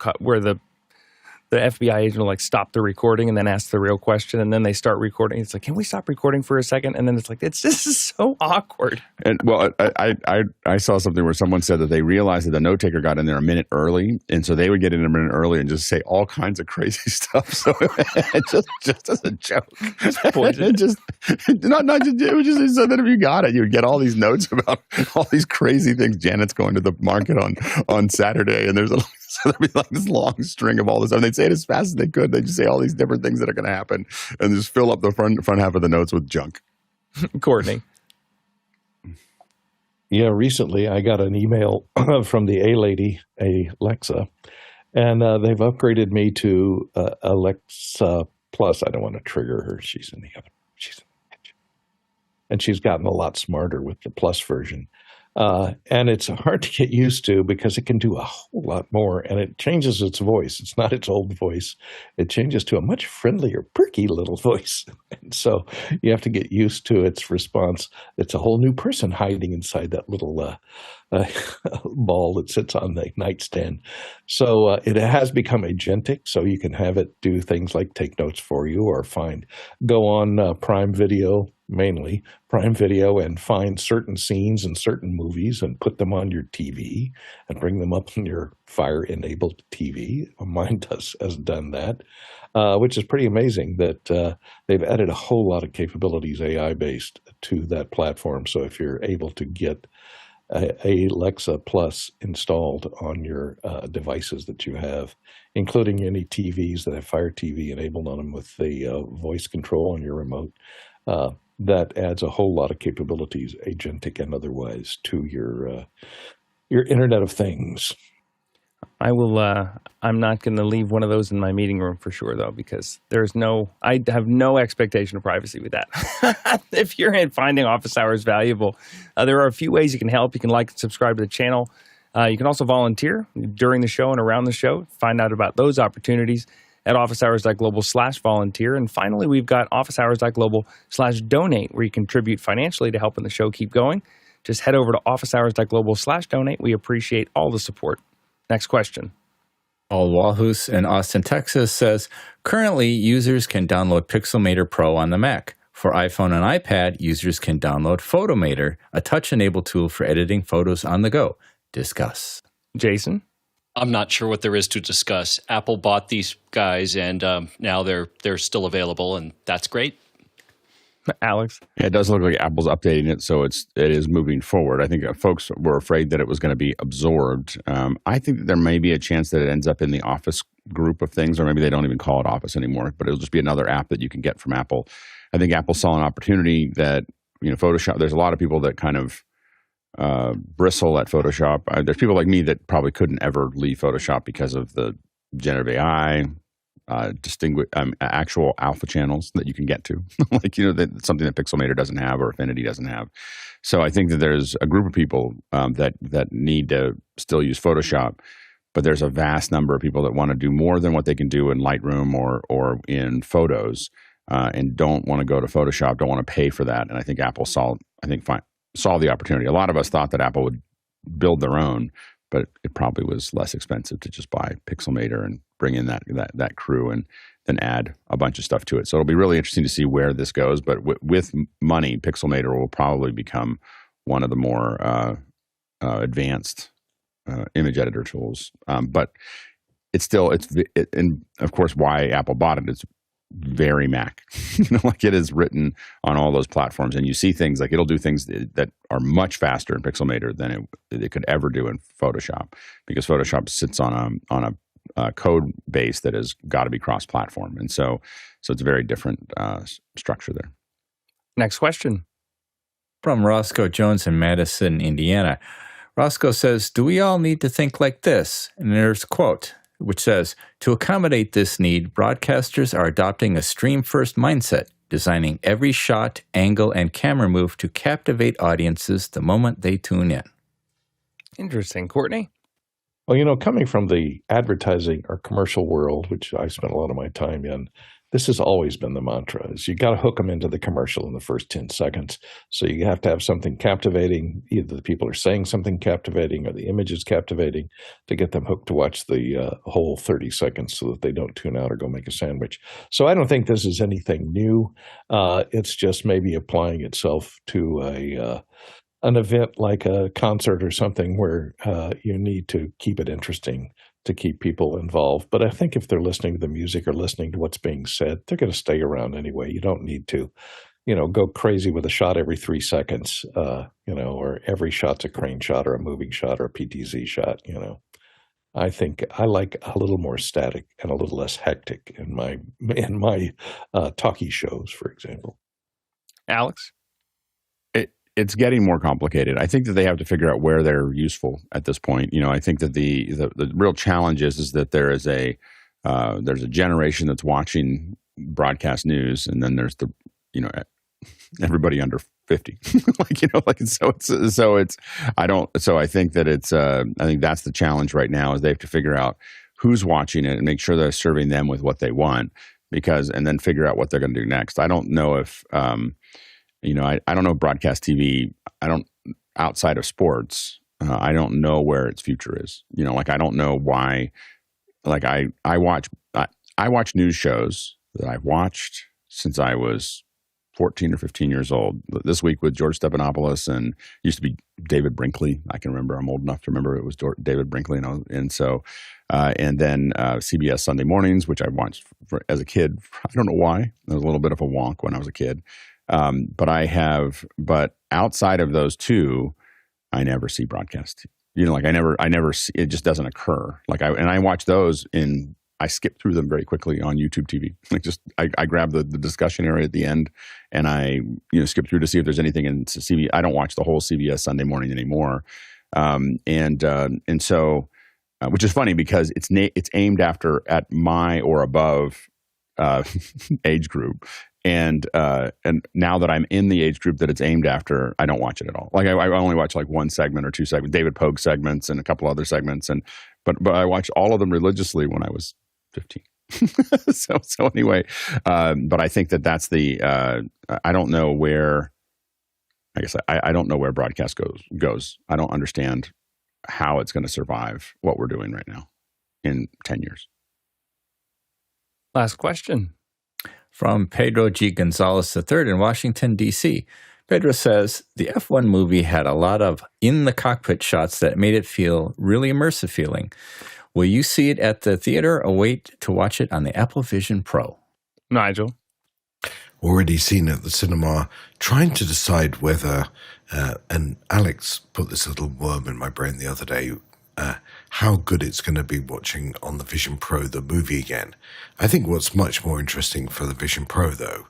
FBI agent will like stop the recording and then ask the real question, and then they start recording. It's like, can we stop recording for a second? And then it's like, this is so awkward. And well, I saw something where someone said that they realized that the note taker got in there a minute early, and so they would get in a minute early and just say all kinds of crazy stuff. So just as a joke, it was just so that if you got it, you would get all these notes about all these crazy things. Janet's going to the market on Saturday, and so there'd be like this long string of all this stuff. And they'd say it as fast as they could. They'd just say all these different things that are going to happen and just fill up the front half of the notes with junk. Courtney. Yeah, recently I got an email from the A-Lady, Alexa, and they've upgraded me to Alexa Plus. I don't want to trigger her. She's in the oven. She's in the kitchen. And she's gotten a lot smarter with the Plus version. And it's hard to get used to because it can do a whole lot more, and it changes its voice. It's not its old voice. It changes to a much friendlier, perky little voice. And so you have to get used to its response. It's a whole new person hiding inside that little ball that sits on the nightstand. So it has become agentic, so you can have it do things like take notes for you or go on Prime Video, mainly Prime Video, and find certain scenes in certain movies and put them on your TV and bring them up on your Fire-enabled TV. Mine has done that, which is pretty amazing that they've added a whole lot of capabilities AI-based to that platform. So if you're able to get Alexa Plus installed on your devices that you have, including any TVs that have Fire TV enabled on them with the voice control on your remote, that adds a whole lot of capabilities, agentic and otherwise, to your Internet of Things. I will. I'm not going to leave one of those in my meeting room for sure, though, because I have no expectation of privacy with that. If you're finding office hours valuable, there are a few ways you can help. You can like and subscribe to the channel. You can also volunteer during the show and around the show. Find out about those opportunities at officehours.global/volunteer. And finally, we've got officehours.global/donate, where you contribute financially to helping the show keep going. Just head over to officehours.global/donate. We appreciate all the support. Next question. Paul Wahus in Austin, Texas says, currently users can download Pixelmator Pro on the Mac. For iPhone and iPad, users can download Photomator, a touch-enabled tool for editing photos on the go. Discuss. Jason? I'm not sure what there is to discuss. Apple bought these guys, and now they're still available, and that's great. Alex? Yeah, it does look like Apple's updating it, so it is moving forward. I think folks were afraid that it was going to be absorbed. I think that there may be a chance that it ends up in the Office group of things, or maybe they don't even call it Office anymore, but it'll just be another app that you can get from Apple. I think Apple saw an opportunity that, Photoshop, there's a lot of people that kind of bristle at Photoshop. There's people like me that probably couldn't ever leave Photoshop because of the generative AI, actual alpha channels that you can get to, that's something that Pixelmator doesn't have or Affinity doesn't have. So I think that there's a group of people that need to still use Photoshop, but there's a vast number of people that want to do more than what they can do in Lightroom or in Photos, and don't want to go to Photoshop, don't want to pay for that. And I think Apple saw the opportunity. A lot of us thought that Apple would build their own, but it probably was less expensive to just buy Pixelmator and bring in that crew and then add a bunch of stuff to it. So it'll be really interesting to see where this goes. But with money, Pixelmator will probably become one of the more advanced image editor tools. But and of course, why Apple bought it is very Mac. It is written on all those platforms, and you see things like it'll do things that are much faster in Pixelmator than it could ever do in Photoshop, because Photoshop sits on a code base that has got to be cross-platform, and so it's a very different structure there. Next question. From Roscoe Jones in Madison, Indiana. Roscoe says, do we all need to think like this? And there's a quote, which says, to accommodate this need, broadcasters are adopting a stream-first mindset, designing every shot, angle, and camera move to captivate audiences the moment they tune in. Interesting. Courtney? Well, coming from the advertising or commercial world, which I spent a lot of my time in, this has always been the mantra, is you got to hook them into the commercial in the first 10 seconds. So you have to have something captivating. Either the people are saying something captivating or the image is captivating to get them hooked to watch the whole 30 seconds so that they don't tune out or go make a sandwich. So I don't think this is anything new. It's just maybe applying itself to an event like a concert or something where you need to keep it interesting to keep people involved. But I think if they're listening to the music or listening to what's being said, they're going to stay around anyway. You don't need to, go crazy with a shot every 3 seconds, or every shot's a crane shot or a moving shot or a PTZ shot, I think I like a little more static and a little less hectic in my talkie shows, for example. Alex? It's getting more complicated. I think that they have to figure out where they're useful at this point. I think that the real challenge is that there's a generation that's watching broadcast news, and then there's everybody under 50. I think that's the challenge right now, is they have to figure out who's watching it and make sure they're serving them with what they want, and then figure out what they're going to do next. I don't know if I don't know broadcast TV. Outside of sports, I don't know where its future is. I don't know why. I watch news shows that I've watched since I was 14 or 15 years old. This week with George Stephanopoulos, and used to be David Brinkley. I can remember. I'm old enough to remember it was David Brinkley, and then CBS Sunday Mornings, which I watched as a kid. I don't know why. I was a little bit of a wonk when I was a kid. But outside of those two, I never see broadcast. I never see, it just doesn't occur. I watch those I skip through them very quickly on YouTube TV. I grab the discussion area at the end, and I skip through to see if there's anything in CBS. I don't watch the whole CBS Sunday Morning anymore. So which is funny because it's aimed at my or above age group. And now that I'm in the age group that it's aimed after, I don't watch it at all. Like I only watch like one segment or two segments, David Pogue segments and a couple other segments. But I watched all of them religiously when I was 15. so anyway, but I think that's the, I don't know where, I guess I don't know where broadcast goes. I don't understand how it's going to survive what we're doing right now in 10 years. Last question. From Pedro G. Gonzalez III in Washington, D.C. Pedro says, the F1 movie had a lot of in-the-cockpit shots that made it feel really immersive feeling. Will you see it at the theater or wait to watch it on the Apple Vision Pro? Nigel? Already seen at the cinema, trying to decide whether, and Alex put this little worm in my brain the other day, how good it's going to be watching on the Vision Pro the movie again. I think what's much more interesting for the Vision Pro, though,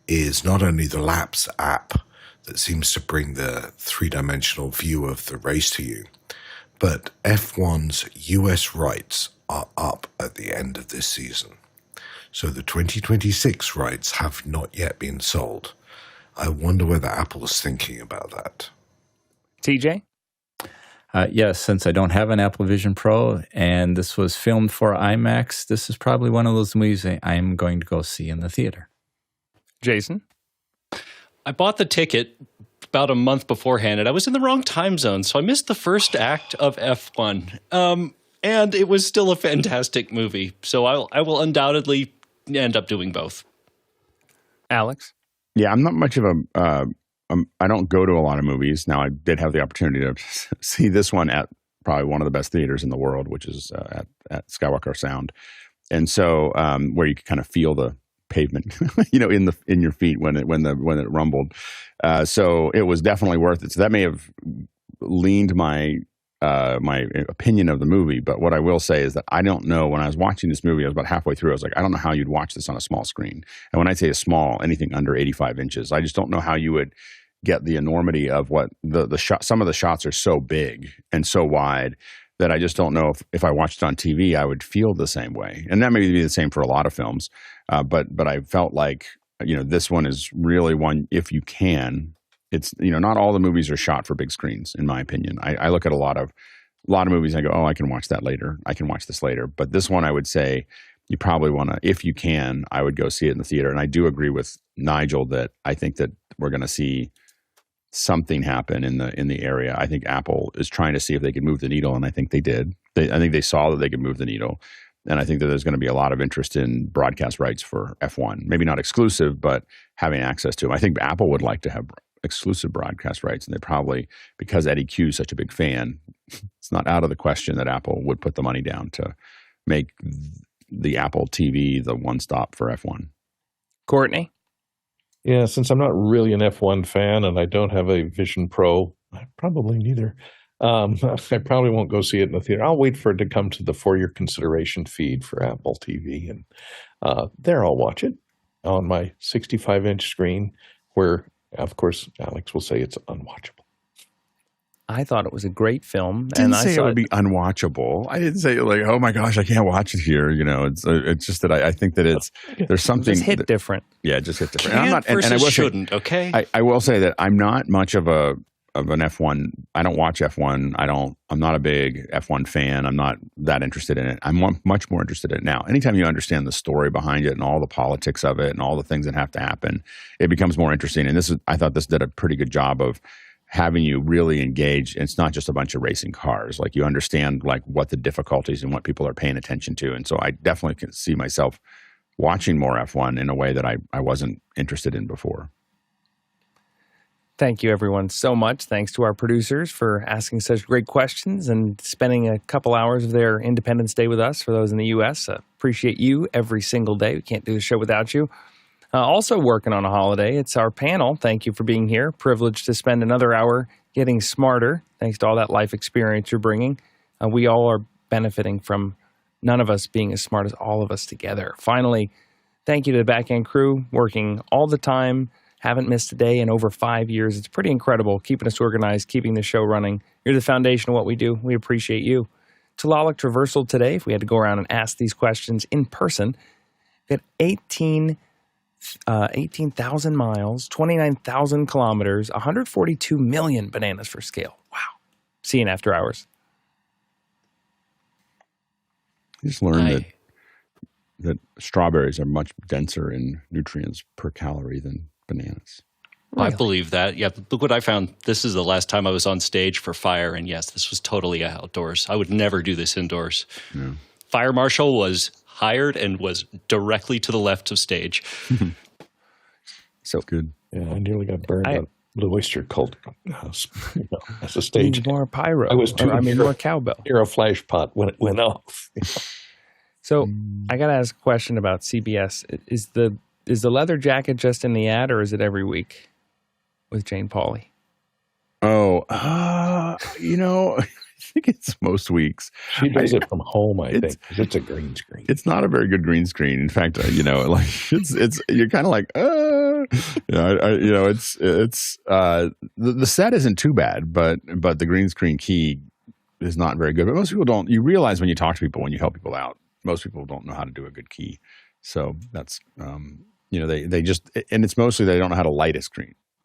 is not only the Laps app that seems to bring the three-dimensional view of the race to you, but F1's US rights are up at the end of this season. So the 2026 rights have not yet been sold. I wonder whether Apple is thinking about that. TJ? Yes, since I don't have an Apple Vision Pro and this was filmed for IMAX, this is probably one of those movies I am going to go see in the theater. Jason? I bought the ticket about a month beforehand, and I was in the wrong time zone, so I missed the first act of F1. And it was still a fantastic movie, so I will undoubtedly end up doing both. Alex? Yeah, I'm not much of I don't go to a lot of movies. Now, I did have the opportunity to see this one at probably one of the best theaters in the world, which is at Skywalker Sound. And so where you can kind of feel the pavement, in your feet when it rumbled. So it was definitely worth it. So that may have leaned my opinion of the movie. But what I will say is that I don't know, when I was watching this movie, I was about halfway through, I was like, I don't know how you'd watch this on a small screen. And when I say a small, anything under 85 inches, I just don't know how you would get the enormity of what the shot. Some of the shots are so big and so wide that I just don't know if I watched it on TV, I would feel the same way. And that may be the same for a lot of films. But I felt like, this one is really one, if you can, it's, not all the movies are shot for big screens, in my opinion. I look at a lot of movies and I go, oh, I can watch that later. I can watch this later. But this one, I would say you probably want to, if you can, I would go see it in the theater. And I do agree with Nigel that I think that we're going to see something happen in the area. I think Apple is trying to see if they can move the needle, and I think they did. I think they saw that they could move the needle. And I think that there's going to be a lot of interest in broadcast rights for F1. Maybe not exclusive, but having access to them. I think Apple would like to have exclusive broadcast rights, and they probably, because Eddie Q is such a big fan, it's not out of the question that Apple would put the money down to make the Apple TV the one-stop for F1. Courtney? Yeah, since I'm not really an F1 fan and I don't have a Vision Pro, I probably neither. I probably won't go see it in the theater. I'll wait for it to come to the For Your Consideration feed for Apple TV, and there I'll watch it on my 65-inch screen, where, of course, Alex will say it's unwatchable. I thought it was a great film. Didn't say it would be unwatchable. I didn't say like, oh my gosh, I can't watch it here. It's just that I think that there's something just hit different. Yeah, just hit different. Can't And I'm not, and I will shouldn't. Say, Okay. I will say that I'm not much of an F1. I don't watch F1. I'm not a big F1 fan. I'm not that interested in it. I'm much more interested in it now. Anytime you understand the story behind it and all the politics of it and all the things that have to happen, it becomes more interesting. And I thought this did a pretty good job of having you really engaged. It's not just a bunch of racing cars. Like, you understand like what the difficulties and what people are paying attention to. And so I definitely can see myself watching more F1 in a way that I wasn't interested in before. Thank you, everyone, so much. Thanks to our producers for asking such great questions and spending a couple hours of their Independence Day with us. For those in the U.S., appreciate you every single day. We can't do the show without you. Also working on a holiday, it's our panel. Thank you for being here. Privileged to spend another hour getting smarter, thanks to all that life experience you're bringing. We all are benefiting from none of us being as smart as all of us together. Finally, thank you to the back-end crew, working all the time. Haven't missed a day in over 5 years. It's pretty incredible, keeping us organized, keeping the show running. You're the foundation of what we do. We appreciate you. Tulalik traversal today, if we had to go around and ask these questions in person, we had 18,000 miles, 29,000 kilometers, 142 million bananas for scale. Wow. See you in after hours. I just learned that strawberries are much denser in nutrients per calorie than bananas. I believe that. Yeah, look what I found. This is the last time I was on stage for fire, and yes, this was totally outdoors. I would never do this indoors. Yeah. Fire marshal was hired and was directly to the left of stage. So good. Yeah, I nearly got burned on the oyster cult as a stage. More pyro. More cowbell. Near a flash pot when it went off. So I got to ask a question about CBS. Is the leather jacket just in the ad, or is it every week with Jane Pauley? Oh, I think it's most weeks. She does it from home, I think. It's a green screen. It's not a very good green screen. In fact, it's you're kind of like, the set isn't too bad, but the green screen key is not very good. But most people don't. You realize when you talk to people, when you help people out, most people don't know how to do a good key. So that's they just, and it's mostly they don't know how to light a screen.